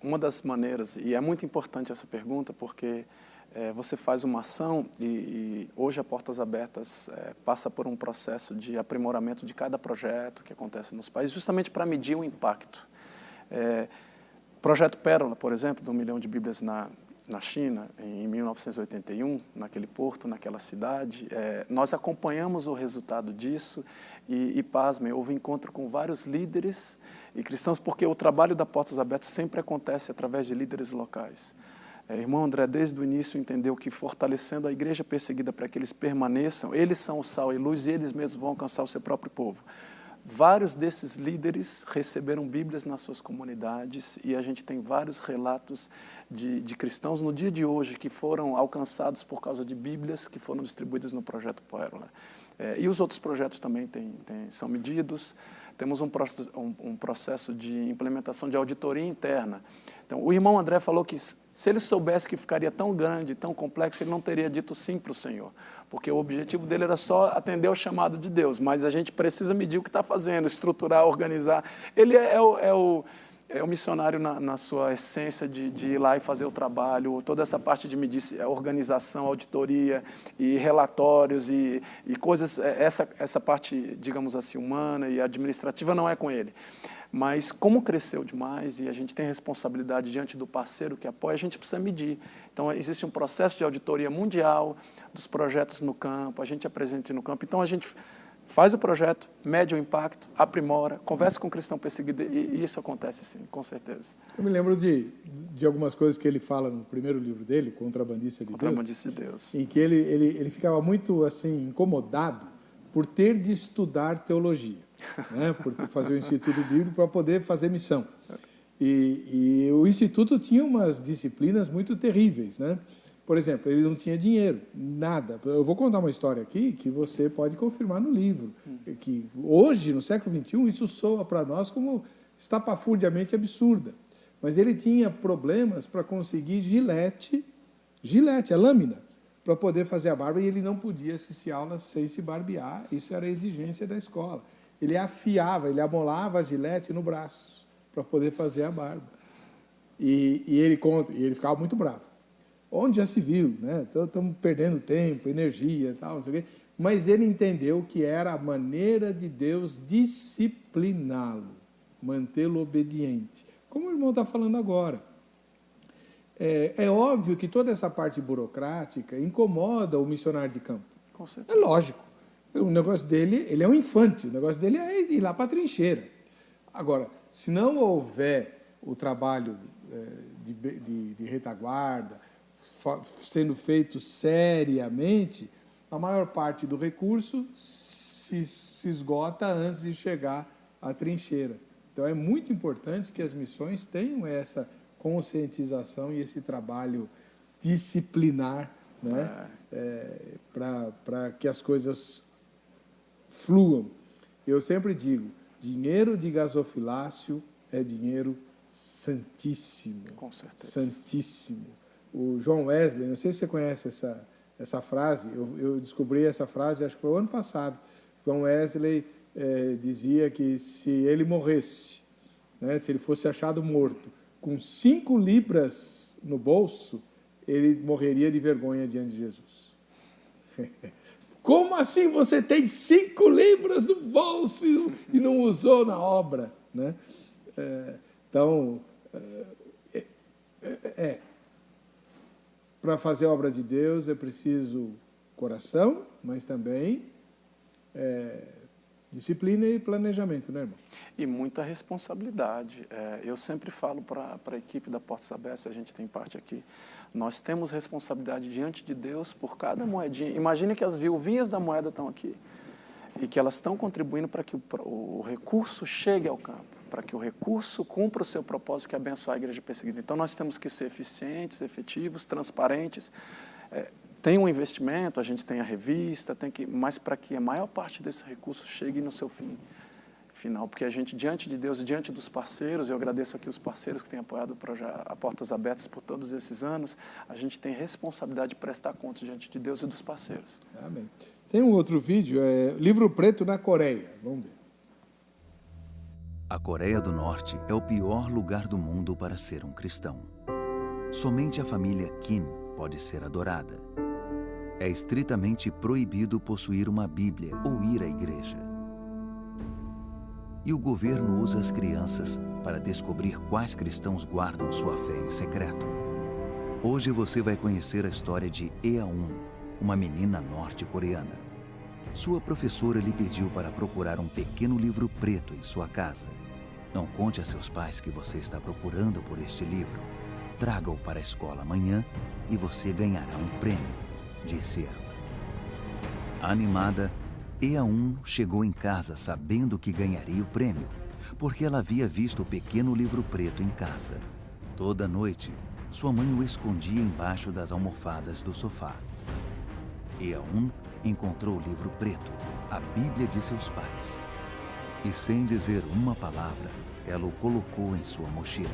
Uma das maneiras, e é muito importante essa pergunta, porque você faz uma ação e hoje a Portas Abertas passa por um processo de aprimoramento de cada projeto que acontece nos países, justamente para medir o impacto. Projeto Pérola, por exemplo, de 1 milhão de Bíblias na China, em 1981, naquele porto, naquela cidade, nós acompanhamos o resultado disso e pasmem, houve encontro com vários líderes e cristãos, porque o trabalho da Portas Abertas sempre acontece através de líderes locais. Irmão André, desde o início, entendeu que fortalecendo a igreja perseguida para que eles permaneçam, eles são o sal e luz e eles mesmos vão alcançar o seu próprio povo. Vários desses líderes receberam Bíblias nas suas comunidades e a gente tem vários relatos de cristãos no dia de hoje que foram alcançados por causa de Bíblias que foram distribuídas no Projeto Pérola. E os outros projetos também são medidos. Temos um processo de implementação de auditoria interna. Então, o irmão André falou que se ele soubesse que ficaria tão grande, tão complexo, ele não teria dito sim para o Senhor, porque o objetivo dele era só atender ao chamado de Deus, mas a gente precisa medir o que está fazendo, estruturar, organizar. Ele é o missionário na sua essência de ir lá e fazer o trabalho, toda essa parte de medir organização, auditoria e relatórios e coisas, essa parte, digamos assim, humana e administrativa não é com ele. Mas como cresceu demais e a gente tem responsabilidade diante do parceiro que apoia, a gente precisa medir. Então, existe um processo de auditoria mundial dos projetos no campo, a gente é presente no campo. Então, a gente faz o projeto, mede o impacto, aprimora, conversa com o cristão perseguido, e isso acontece sim, com certeza. Eu me lembro de algumas coisas que ele fala no primeiro livro dele, Contrabandista de Deus, em que ele ficava muito assim incomodado por ter de estudar teologia, né? Por fazer o Instituto Bíblico para poder fazer missão. E o Instituto tinha umas disciplinas muito terríveis, né? Por exemplo, ele não tinha dinheiro, nada. Eu vou contar uma história aqui que você pode confirmar no livro. Que hoje, no século XXI, isso soa para nós como estapafúrdiamente absurda. Mas ele tinha problemas para conseguir gilete, a lâmina, para poder fazer a barba, e ele não podia assistir aulas sem se barbear. Isso era a exigência da escola. Ele afiava, ele amolava a gilete no braço para poder fazer a barba. E ele ficava muito bravo. Onde já se viu, né? Estamos perdendo tempo, energia e tal, não sei o quê. Mas ele entendeu que era a maneira de Deus discipliná-lo, mantê-lo obediente. Como o irmão está falando agora. É óbvio que toda essa parte burocrática incomoda o missionário de campo. Com certeza. É lógico. O negócio dele, ele é um infante, o negócio dele é ir lá para a trincheira. Agora, se não houver o trabalho de retaguarda, sendo feito seriamente, a maior parte do recurso se esgota antes de chegar à trincheira. Então, é muito importante que as missões tenham essa conscientização e esse trabalho disciplinar, né? Para que as coisas fluam. Eu sempre digo, dinheiro de gasofilácio é dinheiro santíssimo. Com certeza. Santíssimo. O John Wesley, não sei se você conhece essa frase, eu descobri essa frase, acho que foi o ano passado. John Wesley dizia que se ele morresse, né, se ele fosse achado morto, com 5 libras no bolso, ele morreria de vergonha diante de Jesus. Como assim você tem 5 libras no bolso e não usou na obra? Né? Para fazer a obra de Deus é preciso coração, mas também disciplina e planejamento, né, irmão? E muita responsabilidade. Eu sempre falo para a equipe da Portas Abertas, a gente tem parte aqui, nós temos responsabilidade diante de Deus por cada moedinha. Imagine que as viuvinhas da moeda estão aqui e que elas estão contribuindo para que o recurso chegue ao campo, para que o recurso cumpra o seu propósito, que é abençoar a igreja perseguida. Então, nós temos que ser eficientes, efetivos, transparentes. Tem um investimento, a gente tem a revista, mas para que a maior parte desse recurso chegue no seu fim final, porque a gente, diante de Deus, diante dos parceiros, eu agradeço aqui os parceiros que têm apoiado o projeto a Portas Abertas por todos esses anos, a gente tem responsabilidade de prestar conta diante de Deus e dos parceiros. Amém. Tem um outro vídeo, Livro Preto na Coreia. Vamos ver. A Coreia do Norte é o pior lugar do mundo para ser um cristão. Somente a família Kim pode ser adorada. É estritamente proibido possuir uma Bíblia ou ir à igreja. E o governo usa as crianças para descobrir quais cristãos guardam sua fé em secreto. Hoje você vai conhecer a história de Ea-un, uma menina norte-coreana. Sua professora lhe pediu para procurar um pequeno livro preto em sua casa. Não conte a seus pais que você está procurando por este livro. Traga-o para a escola amanhã e você ganhará um prêmio, disse ela. Animada, Ea-un chegou em casa sabendo que ganharia o prêmio, porque ela havia visto o pequeno livro preto em casa. Toda noite, sua mãe o escondia embaixo das almofadas do sofá. Ea-un encontrou o livro preto, a Bíblia de seus pais. E sem dizer uma palavra, ela o colocou em sua mochila.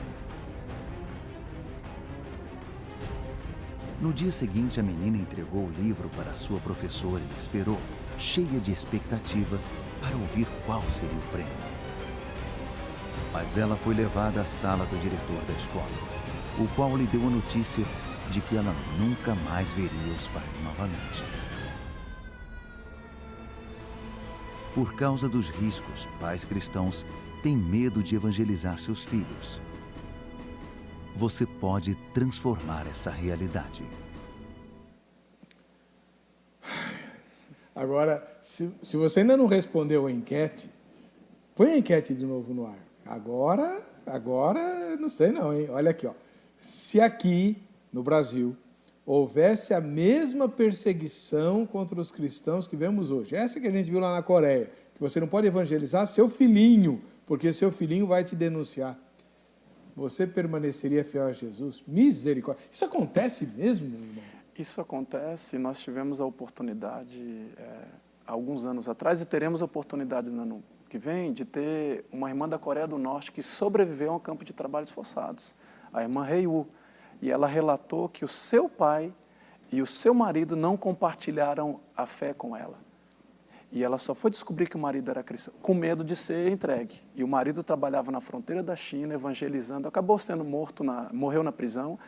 No dia seguinte, a menina entregou o livro para sua professora e esperou, cheia de expectativa, para ouvir qual seria o prêmio. Mas ela foi levada à sala do diretor da escola, o qual lhe deu a notícia de que ela nunca mais veria os pais novamente. Por causa dos riscos, pais cristãos têm medo de evangelizar seus filhos. Você pode transformar essa realidade. Agora, se você ainda não respondeu a enquete, põe a enquete de novo no ar. Agora, não sei não, hein? Olha aqui, ó. Se aqui, no Brasil, houvesse a mesma perseguição contra os cristãos que vemos hoje, essa que a gente viu lá na Coreia, que você não pode evangelizar seu filhinho, porque seu filhinho vai te denunciar, você permaneceria fiel a Jesus? Misericórdia. Isso acontece mesmo, irmão? Isso acontece. Nós tivemos a oportunidade, há alguns anos atrás, e teremos a oportunidade no ano que vem, de ter uma irmã da Coreia do Norte que sobreviveu a um campo de trabalhos forçados, a irmã Heiu. E ela relatou que o seu pai e o seu marido não compartilharam a fé com ela. E ela só foi descobrir que o marido era cristão, com medo de ser entregue. E o marido trabalhava na fronteira da China, evangelizando, acabou sendo morreu na prisão.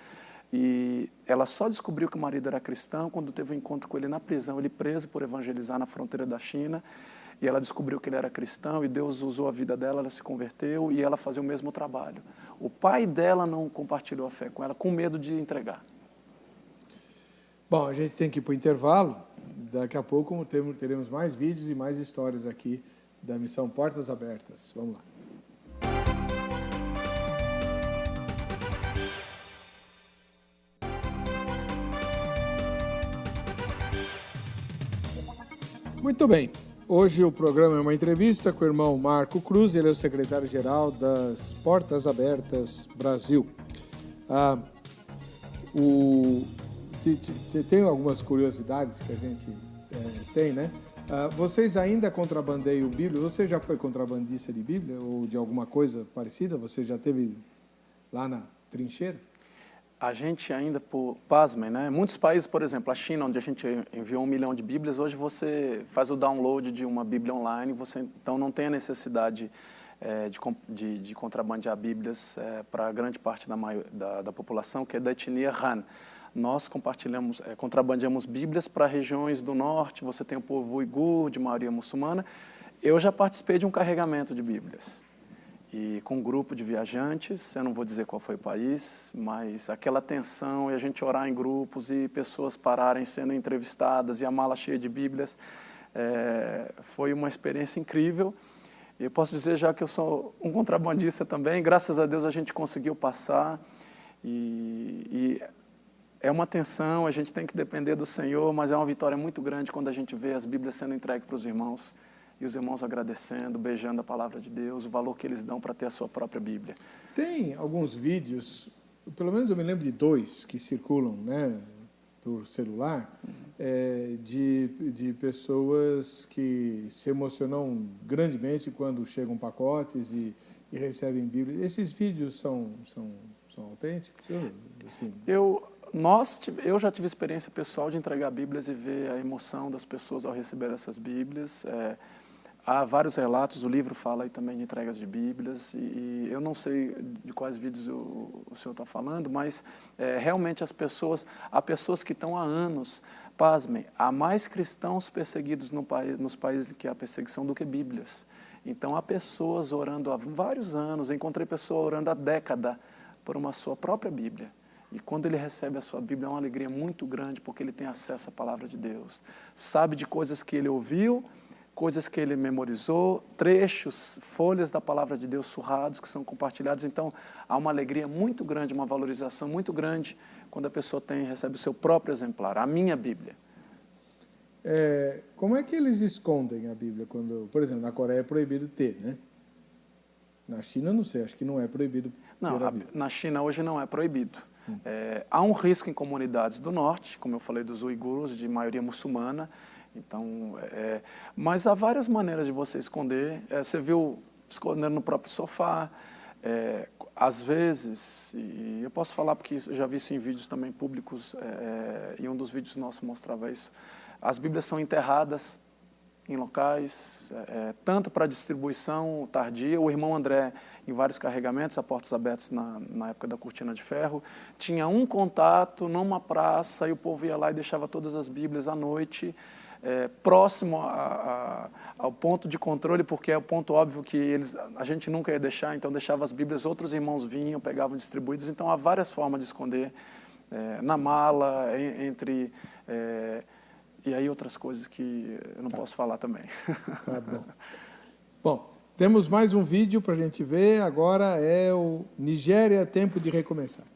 E ela só descobriu que o marido era cristão quando teve um encontro com ele na prisão, ele preso por evangelizar na fronteira da China. E ela descobriu que ele era cristão e Deus usou a vida dela, ela se converteu e ela fazia o mesmo trabalho. O pai dela não compartilhou a fé com ela, com medo de entregar. Bom, a gente tem que ir para o intervalo. Daqui a pouco teremos mais vídeos e mais histórias aqui da missão Portas Abertas. Vamos lá. Muito bem. Hoje o programa é uma entrevista com o irmão Marco Cruz, ele é o secretário-geral das Portas Abertas Brasil. Tem algumas curiosidades que a gente tem, né? Vocês ainda contrabandeiam Bíblia? Você já foi contrabandista de Bíblia ou de alguma coisa parecida? Você já esteve lá na trincheira? A gente ainda, pasmem, né? Muitos países, por exemplo, a China, onde a gente enviou 1 milhão de Bíblias, hoje você faz o download de uma Bíblia online, você então não tem a necessidade de contrabandear Bíblias para grande parte da população, que é da etnia Han. Nós contrabandeamos Bíblias para regiões do norte, você tem o povo uigur, de maioria muçulmana. Eu já participei de um carregamento de Bíblias. E com um grupo de viajantes, eu não vou dizer qual foi o país, mas aquela tensão e a gente orar em grupos e pessoas pararem sendo entrevistadas e a mala cheia de Bíblias, foi uma experiência incrível. Eu posso dizer já que eu sou um contrabandista também, graças a Deus a gente conseguiu passar e é uma tensão, a gente tem que depender do Senhor, mas é uma vitória muito grande quando a gente vê as Bíblias sendo entregues para os irmãos. E os irmãos agradecendo, beijando a palavra de Deus, o valor que eles dão para ter a sua própria Bíblia. Tem alguns vídeos, pelo menos eu me lembro de 2 que circulam, né, por celular, de pessoas que se emocionam grandemente quando chegam pacotes e recebem Bíblias. Esses vídeos são autênticos? Sim. Eu já tive experiência pessoal de entregar Bíblias e ver a emoção das pessoas ao receber essas Bíblias. Há vários relatos, o livro fala aí também de entregas de Bíblias, e eu não sei de quais vídeos o senhor está falando, mas realmente há pessoas que estão há anos, pasmem, há mais cristãos perseguidos nos países que há perseguição do que Bíblias. Então há pessoas orando há vários anos, encontrei pessoas orando há década por uma sua própria Bíblia. E quando ele recebe a sua Bíblia, é uma alegria muito grande, porque ele tem acesso à palavra de Deus. Sabe de coisas que ele ouviu, coisas que ele memorizou, trechos, folhas da palavra de Deus surrados que são compartilhados. Então, há uma alegria muito grande, uma valorização muito grande quando a pessoa recebe o seu próprio exemplar, a minha Bíblia. Como é que eles escondem a Bíblia? Por exemplo, na Coreia é proibido ter, né? Na China, não sei, acho que não é proibido ter a Bíblia. Na China hoje não é proibido. Há um risco em comunidades do norte, como eu falei dos uigurus, de maioria muçulmana. Então, mas há várias maneiras de você esconder. Você viu escondendo no próprio sofá. Às vezes, e eu posso falar porque eu já vi isso em vídeos também públicos, e um dos vídeos nossos mostrava isso, as Bíblias são enterradas em locais, tanto para distribuição tardia. O irmão André, em vários carregamentos, a Portas Abertas na época da Cortina de Ferro, tinha um contato numa praça e o povo ia lá e deixava todas as Bíblias à noite, próximo ao ponto de controle, porque é o ponto óbvio que a gente nunca ia deixar, então deixava as Bíblias, outros irmãos vinham, pegavam distribuídas. Então há várias formas de esconder, na mala, E aí outras coisas que eu não posso falar também. Tá bom. Bom, temos mais um vídeo para a gente ver. Agora é o Nigéria, Tempo de Recomeçar.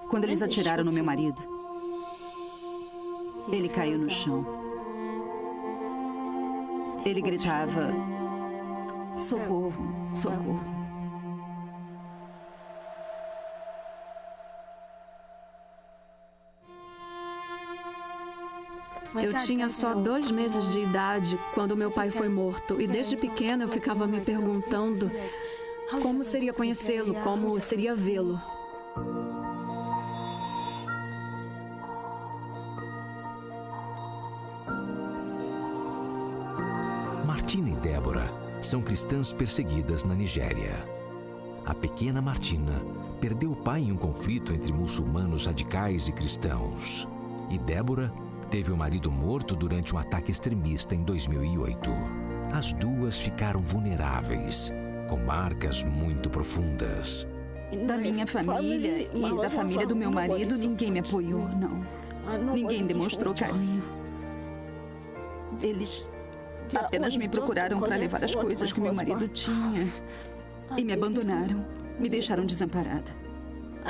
Quando eles atiraram no meu marido, ele caiu no chão. Ele gritava: socorro, socorro. Eu tinha só 2 meses de idade quando meu pai foi morto. E desde pequena eu ficava me perguntando como seria conhecê-lo, como seria vê-lo. Martina e Débora são cristãs perseguidas na Nigéria. A pequena Martina perdeu o pai em um conflito entre muçulmanos radicais e cristãos. E Débora teve o marido morto durante um ataque extremista em 2008. As duas ficaram vulneráveis, com marcas muito profundas. Da minha família e da família do meu marido, ninguém me apoiou, não. Ninguém demonstrou carinho. Eles apenas me procuraram para levar as coisas que meu marido tinha e me abandonaram, me deixaram desamparada.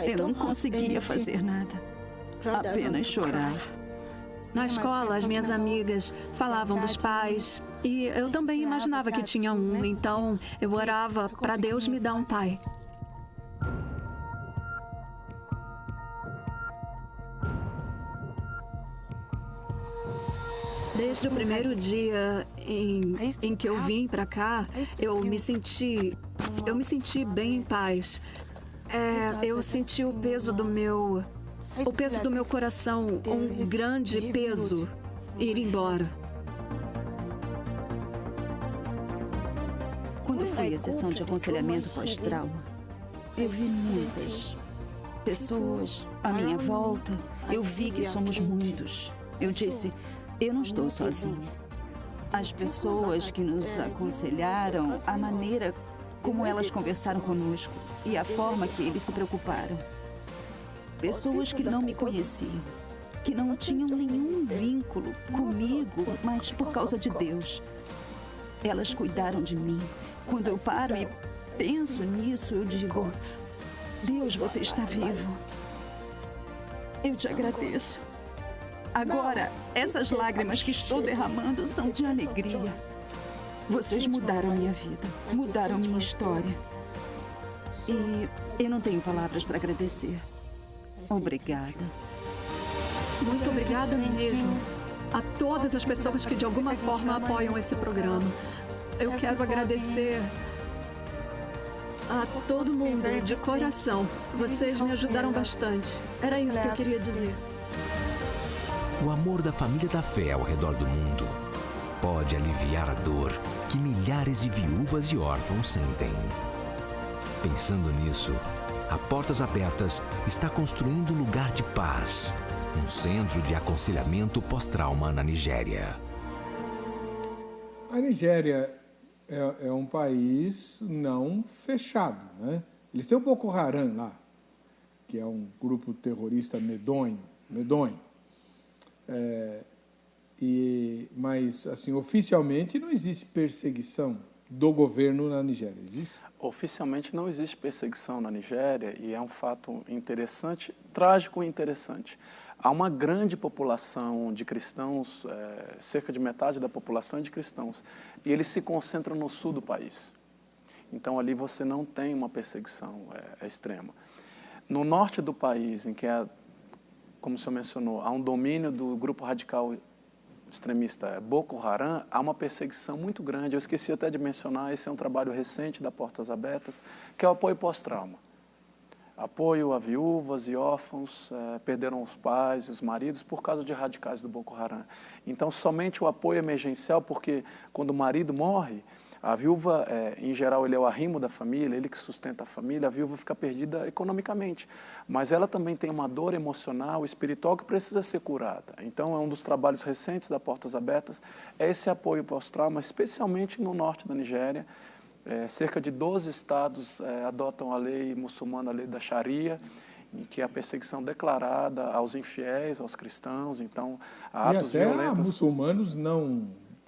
Eu não conseguia fazer nada, apenas chorar. Na escola, as minhas amigas falavam dos pais e eu também imaginava que tinha um, então eu orava para Deus me dar um pai. Desde o primeiro dia em que eu vim para cá, eu me senti bem em paz. Eu senti o peso do meu coração, um grande peso, ir embora. Quando eu fui à sessão de aconselhamento pós-trauma, eu vi muitas pessoas à minha volta. Eu vi que somos muitos. Eu disse: eu não estou sozinha. As pessoas que nos aconselharam, a maneira como elas conversaram conosco e a forma que eles se preocuparam. Pessoas que não me conheciam, que não tinham nenhum vínculo comigo, mas por causa de Deus. Elas cuidaram de mim. Quando eu paro e penso nisso, eu digo: Deus, você está vivo. Eu te agradeço. Agora, essas lágrimas que estou derramando são de alegria. Vocês mudaram minha vida, mudaram minha história. E eu não tenho palavras para agradecer. Obrigada. Muito obrigada mesmo a todas as pessoas que de alguma forma apoiam esse programa. Eu quero agradecer a todo mundo de coração. Vocês me ajudaram bastante. Era isso que eu queria dizer. O amor da família da fé ao redor do mundo pode aliviar a dor que milhares de viúvas e órfãos sentem. Pensando nisso, a Portas Abertas está construindo um lugar de paz, um centro de aconselhamento pós-trauma na Nigéria. A Nigéria é um país não fechado, né? Eles têm o Boko Haram lá, que é um grupo terrorista medonho. Mas, assim, oficialmente não existe perseguição do governo na Nigéria, existe? Oficialmente não existe perseguição na Nigéria e é um fato interessante, trágico e interessante. Há uma grande população de cristãos, cerca de metade da população é de cristãos, e eles se concentram no sul do país. Então, ali você não tem uma perseguição extrema. No norte do país, em que como o senhor mencionou, há um domínio do grupo radical extremista Boko Haram, há uma perseguição muito grande. Eu esqueci até de mencionar, esse é um trabalho recente da Portas Abertas, que é o apoio pós-trauma. Apoio a viúvas e órfãos, perderam os pais e os maridos por causa de radicais do Boko Haram. Então, somente o apoio emergencial, porque quando o marido morre, a viúva, em geral, ele é o arrimo da família, ele que sustenta a família, a viúva fica perdida economicamente. Mas ela também tem uma dor emocional, espiritual, que precisa ser curada. Então, é um dos trabalhos recentes da Portas Abertas, é esse apoio pós-trauma, especialmente no norte da Nigéria, cerca de 12 estados adotam a lei muçulmana, a lei da Sharia, em que a perseguição declarada aos infiéis, aos cristãos, então atos e até violentos. Há muçulmanos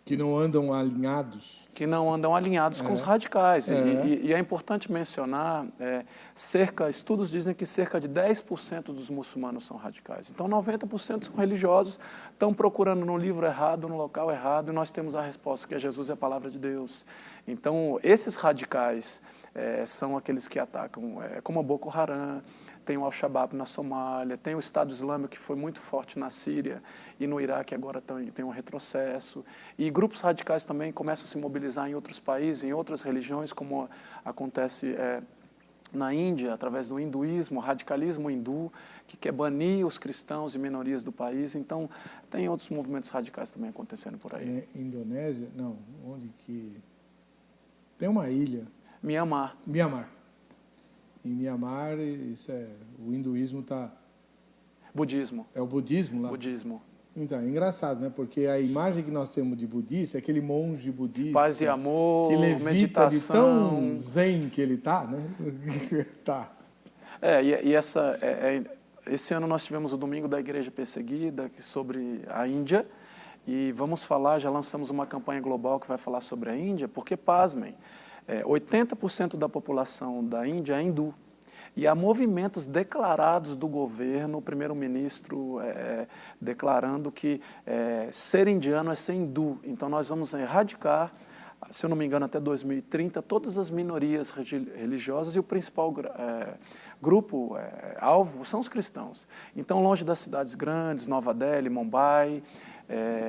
que não andam alinhados. Que não andam alinhados com os radicais. E é importante mencionar, estudos dizem que cerca de 10% dos muçulmanos são radicais. Então 90% são religiosos, estão procurando no livro errado, no local errado, e nós temos a resposta, que é Jesus é a palavra de Deus. Então esses radicais são aqueles que atacam, como a Boko Haram, tem o Al-Shabaab na Somália, tem o Estado Islâmico, que foi muito forte na Síria e no Iraque, agora tem um retrocesso. E grupos radicais também começam a se mobilizar em outros países, em outras religiões, como acontece na Índia, através do hinduísmo, o radicalismo hindu, que quer banir os cristãos e minorias do país. Então, tem outros movimentos radicais também acontecendo por aí. Indonésia? Não, onde que... Tem uma ilha. Mianmar. Em Mianmar, o hinduísmo está... Budismo. É o budismo lá? Budismo. Então, é engraçado, né? Porque a imagem que nós temos de budista é aquele monge budista... Paz e amor, que levita meditação... de tão zen que ele está, né? Esse ano nós tivemos o Domingo da Igreja Perseguida, sobre a Índia, e vamos falar, já lançamos uma campanha global que vai falar sobre a Índia, porque, pasmem, 80% da população da Índia é hindu. E há movimentos declarados do governo, o primeiro-ministro declarando que ser indiano é ser hindu. Então, nós vamos erradicar, se eu não me engano, até 2030, todas as minorias religiosas, e o principal grupo alvo são os cristãos. Então, longe das cidades grandes, Nova Delhi, Mumbai,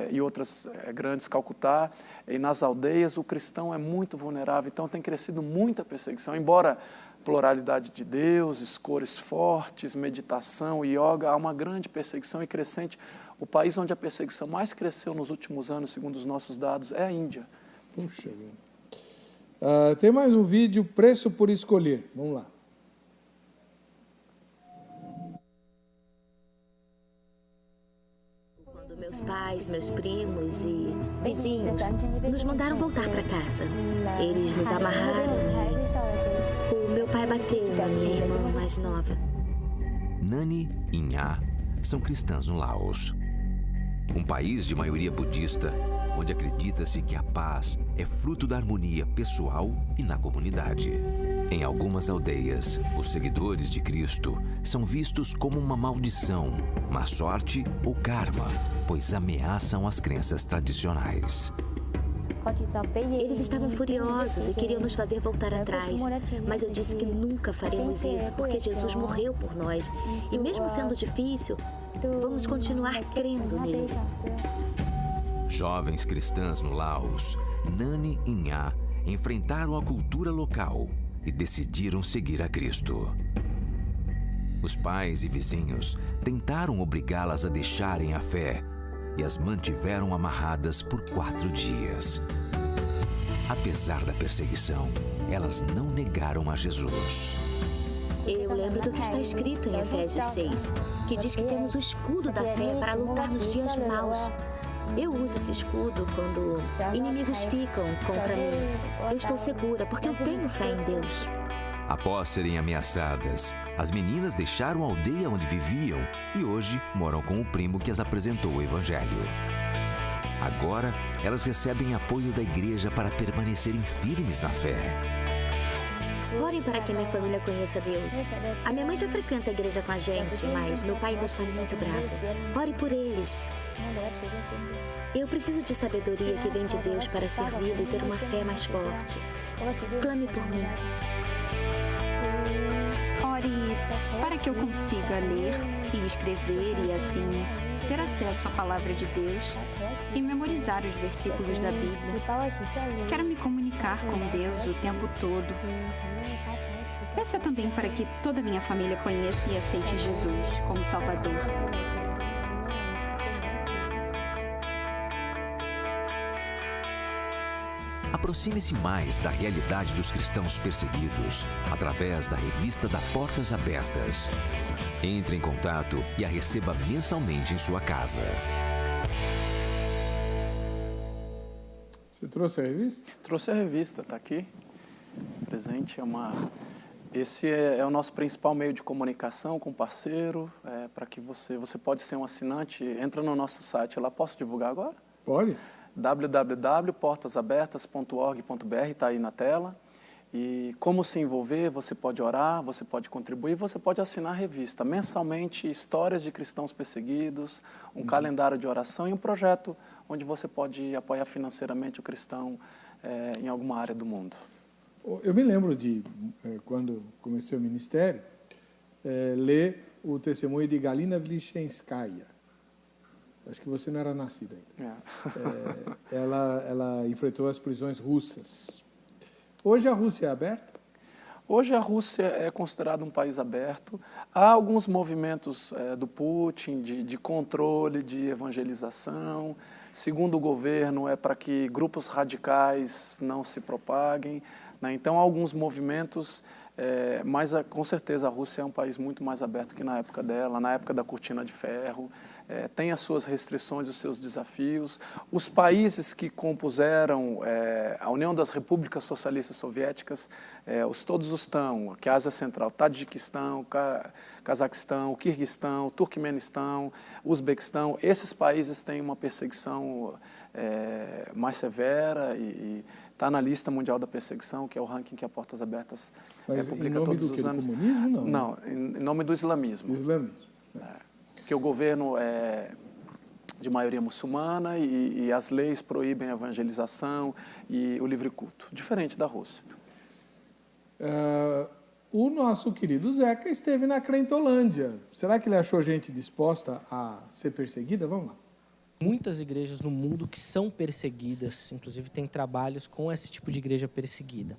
e outras grandes, Calcutá, e nas aldeias o cristão é muito vulnerável, então tem crescido muita perseguição, embora pluralidade de deuses, cores fortes, meditação, yoga, há uma grande perseguição e crescente. O país onde a perseguição mais cresceu nos últimos anos, segundo os nossos dados, é a Índia. Puxa vida. Tem mais um vídeo, Preço por Escolher. Vamos lá. Meus pais, meus primos e vizinhos nos mandaram voltar para casa. Eles nos amarraram e o meu pai bateu na minha irmã mais nova. Nani e Nha são cristãs no Laos. Um país de maioria budista, onde acredita-se que a paz é fruto da harmonia pessoal e na comunidade. Em algumas aldeias, os seguidores de Cristo são vistos como uma maldição, má sorte ou karma, pois ameaçam as crenças tradicionais. Eles estavam furiosos e queriam nos fazer voltar atrás, mas eu disse que nunca faremos isso, porque Jesus morreu por nós. E mesmo sendo difícil, vamos continuar crendo nele. Jovens cristãs no Laos, Nani e Nha enfrentaram a cultura local e decidiram seguir a Cristo. Os pais e vizinhos tentaram obrigá-las a deixarem a fé e as mantiveram amarradas por 4 dias. Apesar da perseguição, elas não negaram a Jesus. Eu lembro do que está escrito em Efésios 6, que diz que temos o escudo da fé para lutar nos dias maus. Eu uso esse escudo quando inimigos ficam contra mim. Eu estou segura porque eu tenho fé em Deus. Após serem ameaçadas, as meninas deixaram a aldeia onde viviam e hoje moram com o primo que as apresentou o Evangelho. Agora, elas recebem apoio da igreja para permanecerem firmes na fé. Orem para que minha família conheça Deus. A minha mãe já frequenta a igreja com a gente, mas meu pai ainda está muito bravo. Ore por eles. Eu preciso de sabedoria que vem de Deus para servi-lo e ter uma fé mais forte. Clame por mim. Ore para que eu consiga ler e escrever e assim ter acesso à palavra de Deus e memorizar os versículos da Bíblia. Quero me comunicar com Deus o tempo todo. Peça também para que toda a minha família conheça e aceite Jesus como Salvador. Aproxime-se mais da realidade dos cristãos perseguidos através da revista da Portas Abertas. Entre em contato e a receba mensalmente em sua casa. Você trouxe a revista? Trouxe a revista, está aqui. Presente esse é o nosso principal meio de comunicação com o parceiro, para que você pode ser um assinante, entra no nosso site lá, posso divulgar agora? Pode. www.portasabertas.org.br, está aí na tela. E como se envolver, você pode orar, você pode contribuir, você pode assinar a revista. Mensalmente, histórias de cristãos perseguidos, um calendário de oração e um projeto onde você pode apoiar financeiramente o cristão em alguma área do mundo. Eu me lembro de, quando comecei o ministério, ler o testemunho de Galina Vlishenskaya. Acho que você não era nascida ainda. Ela enfrentou as prisões russas. Hoje a Rússia é aberta? Hoje a Rússia é considerada um país aberto. Há alguns movimentos do Putin de controle, de evangelização. Segundo o governo, é para que grupos radicais não se propaguem, né? Então, há alguns movimentos, mas com certeza a Rússia é um país muito mais aberto que na época dela, na época da Cortina de Ferro. Tem as suas restrições, os seus desafios. Os países que compuseram a União das Repúblicas Socialistas Soviéticas, todos estão, que é a Ásia Central, Tadjiquistão, Cazaquistão, Quirguistão, Turquemenistão, Uzbequistão, esses países têm uma perseguição mais severa e está na lista mundial da perseguição, que é o ranking que a Portas Abertas publica todos os anos. Em nome do comunismo, não? Não, em nome do islamismo. O islamismo. Porque o governo é de maioria muçulmana e as leis proíbem a evangelização e o livre culto, diferente da Rússia. O nosso querido Zeca esteve na Crentolândia. Será que ele achou gente disposta a ser perseguida? Vamos lá. Muitas igrejas no mundo que são perseguidas, inclusive tem trabalhos com esse tipo de igreja perseguida.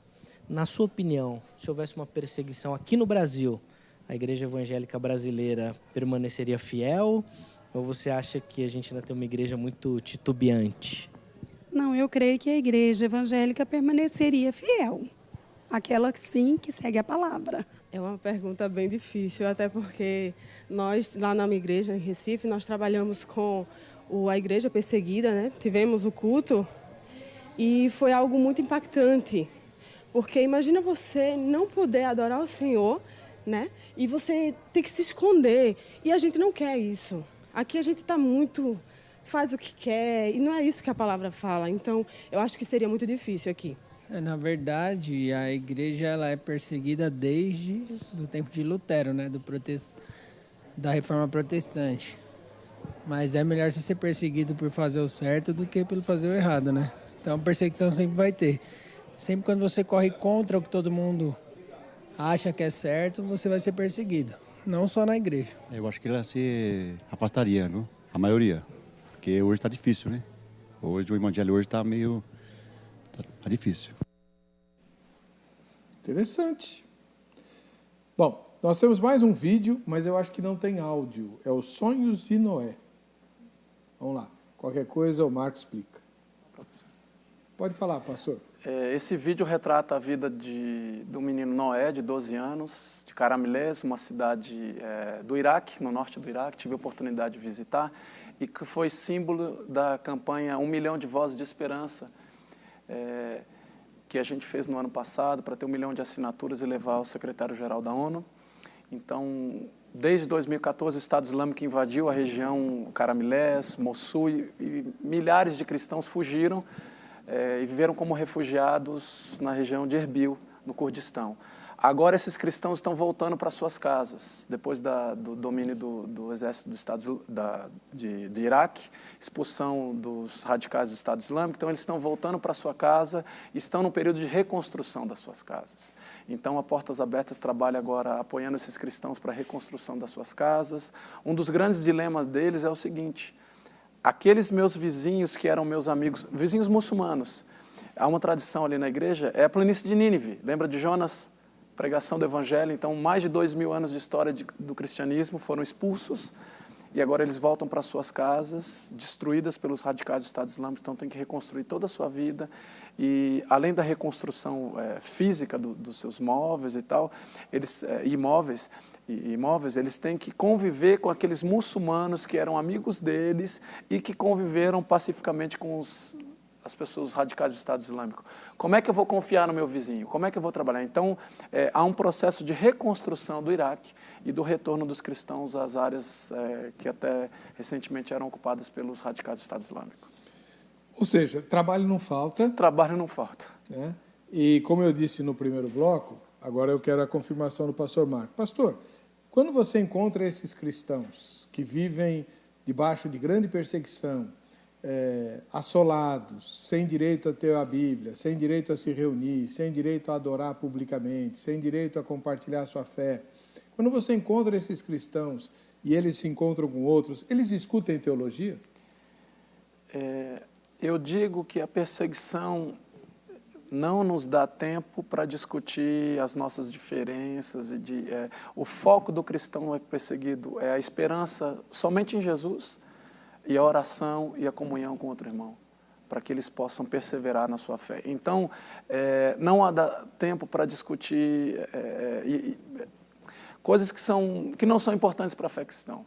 Na sua opinião, se houvesse uma perseguição aqui no Brasil, a igreja evangélica brasileira permaneceria fiel? Ou você acha que a gente ainda tem uma igreja muito titubeante? Não, eu creio que a igreja evangélica permaneceria fiel. Aquela, sim, que segue a palavra. É uma pergunta bem difícil, até porque nós, lá na minha igreja, em Recife, nós trabalhamos com a igreja perseguida, né? Tivemos o culto e foi algo muito impactante. Porque imagina você não poder adorar o Senhor, né? E você tem que se esconder. E a gente não quer isso. Aqui a gente está muito... faz o que quer, e não é isso que a palavra fala. Então, eu acho que seria muito difícil aqui. Na verdade, a igreja ela é perseguida desde o tempo de Lutero, né? Da Reforma Protestante. Mas é melhor você ser perseguido por fazer o certo do que por fazer o errado, né? Então, perseguição sempre vai ter. Sempre quando você corre contra o que todo mundo acha que é certo, você vai ser perseguido. Não só na igreja. Eu acho que ela se afastaria, viu? A maioria. Porque hoje está difícil, né? Hoje o evangelho hoje está meio... Tá difícil. Interessante. Bom, nós temos mais um vídeo, mas eu acho que não tem áudio. É os Sonhos de Noé. Vamos lá. Qualquer coisa o Marco explica. Pode falar, pastor. Esse vídeo retrata a vida do menino Noé, de 12 anos, de Karamilés, uma cidade do Iraque, no norte do Iraque. Tive a oportunidade de visitar e que foi símbolo da campanha 1 milhão de vozes de esperança, que a gente fez no ano passado para ter 1 milhão de assinaturas e levar ao secretário-geral da ONU. Então, desde 2014, o Estado Islâmico invadiu a região Karamilés, Mossul e milhares de cristãos fugiram e viveram como refugiados na região de Erbil, no Kurdistão. Agora esses cristãos estão voltando para suas casas, depois do domínio do exército do Estado de Iraque, expulsão dos radicais do Estado Islâmico. Então eles estão voltando para sua casa, estão no período de reconstrução das suas casas. Então a Portas Abertas trabalha agora apoiando esses cristãos para a reconstrução das suas casas. Um dos grandes dilemas deles é o seguinte: aqueles meus vizinhos que eram meus amigos, vizinhos muçulmanos, há uma tradição ali na igreja, é a planície de Nínive. Lembra de Jonas? Pregação do Evangelho. Então, mais de 2000 anos de história do cristianismo foram expulsos e agora eles voltam para suas casas, destruídas pelos radicais do Estado Islâmico. Então, tem que reconstruir toda a sua vida e, além da reconstrução física dos seus móveis e tal, imóveis, eles têm que conviver com aqueles muçulmanos que eram amigos deles e que conviveram pacificamente com as as pessoas, os radicais do Estado Islâmico. Como é que eu vou confiar no meu vizinho? Como é que eu vou trabalhar? Então, há um processo de reconstrução do Iraque e do retorno dos cristãos às áreas que até recentemente eram ocupadas pelos radicais do Estado Islâmico. Ou seja, trabalho não falta. Trabalho não falta. Né? E como eu disse no primeiro bloco, agora eu quero a confirmação do pastor Marco. Pastor, quando você encontra esses cristãos que vivem debaixo de grande perseguição, assolados, sem direito a ter a Bíblia, sem direito a se reunir, sem direito a adorar publicamente, sem direito a compartilhar sua fé, quando você encontra esses cristãos e eles se encontram com outros, eles discutem teologia? Eu digo que a perseguição não nos dá tempo para discutir as nossas diferenças. O foco do cristão perseguido é a esperança somente em Jesus e a oração e a comunhão com outro irmão, para que eles possam perseverar na sua fé. Então, não há tempo para discutir coisas que não são importantes para a fé cristã.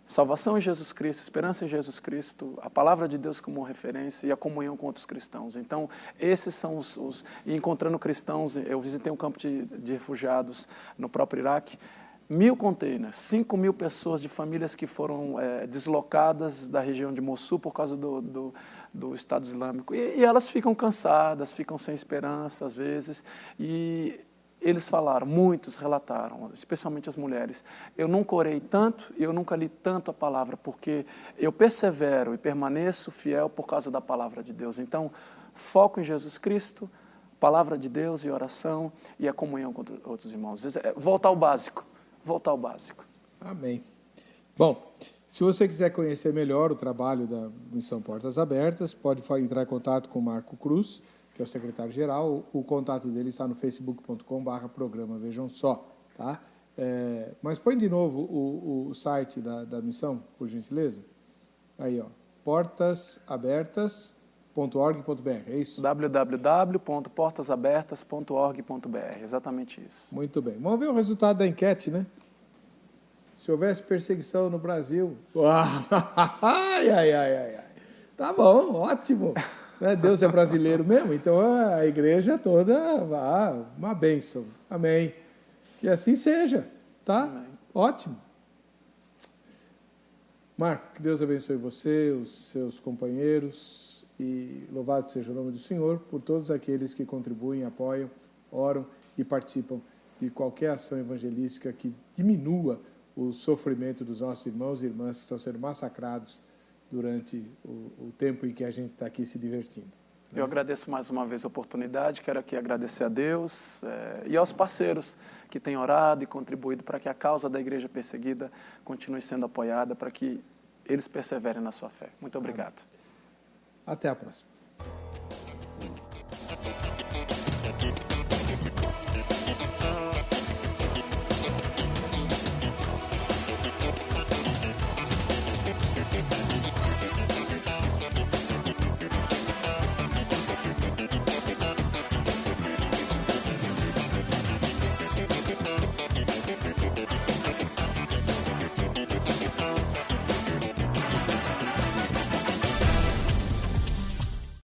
Salvação em Jesus Cristo, esperança em Jesus Cristo, a palavra de Deus como referência e a comunhão com outros cristãos. Então, esses são E encontrando cristãos, eu visitei um campo de refugiados no próprio Iraque, 1.000 containers, 5.000 pessoas de famílias que foram deslocadas da região de Mossul por causa do Estado Islâmico. E elas ficam cansadas, ficam sem esperança às vezes, e eles falaram, muitos relataram, especialmente as mulheres, eu nunca orei tanto e eu nunca li tanto a palavra, porque eu persevero e permaneço fiel por causa da palavra de Deus. Então, foco em Jesus Cristo, palavra de Deus e oração e a comunhão com outros irmãos. Voltar ao básico, voltar ao básico. Amém. Bom, se você quiser conhecer melhor o trabalho da Missão Portas Abertas, pode entrar em contato com o Marco Cruz, que é o secretário-geral. O contato dele está no facebook.com/programa, vejam só. Tá? Mas põe de novo o site da missão, por gentileza. Aí, ó, portasabertas.org.br, é isso? www.portasabertas.org.br, exatamente isso. Muito bem. Vamos ver o resultado da enquete, né? Se houvesse perseguição no Brasil... Tá bom, ótimo. Deus é brasileiro mesmo, então a igreja toda, uma bênção. Amém. Que assim seja, tá? Amém. Ótimo. Marco, que Deus abençoe você, os seus companheiros, e louvado seja o nome do Senhor por todos aqueles que contribuem, apoiam, oram e participam de qualquer ação evangelística que diminua o sofrimento dos nossos irmãos e irmãs que estão sendo massacrados durante o tempo em que a gente está aqui se divertindo. Eu agradeço mais uma vez a oportunidade, quero aqui agradecer a Deus e aos parceiros que têm orado e contribuído para que a causa da igreja perseguida continue sendo apoiada, para que eles perseverem na sua fé. Muito obrigado. Até a próxima.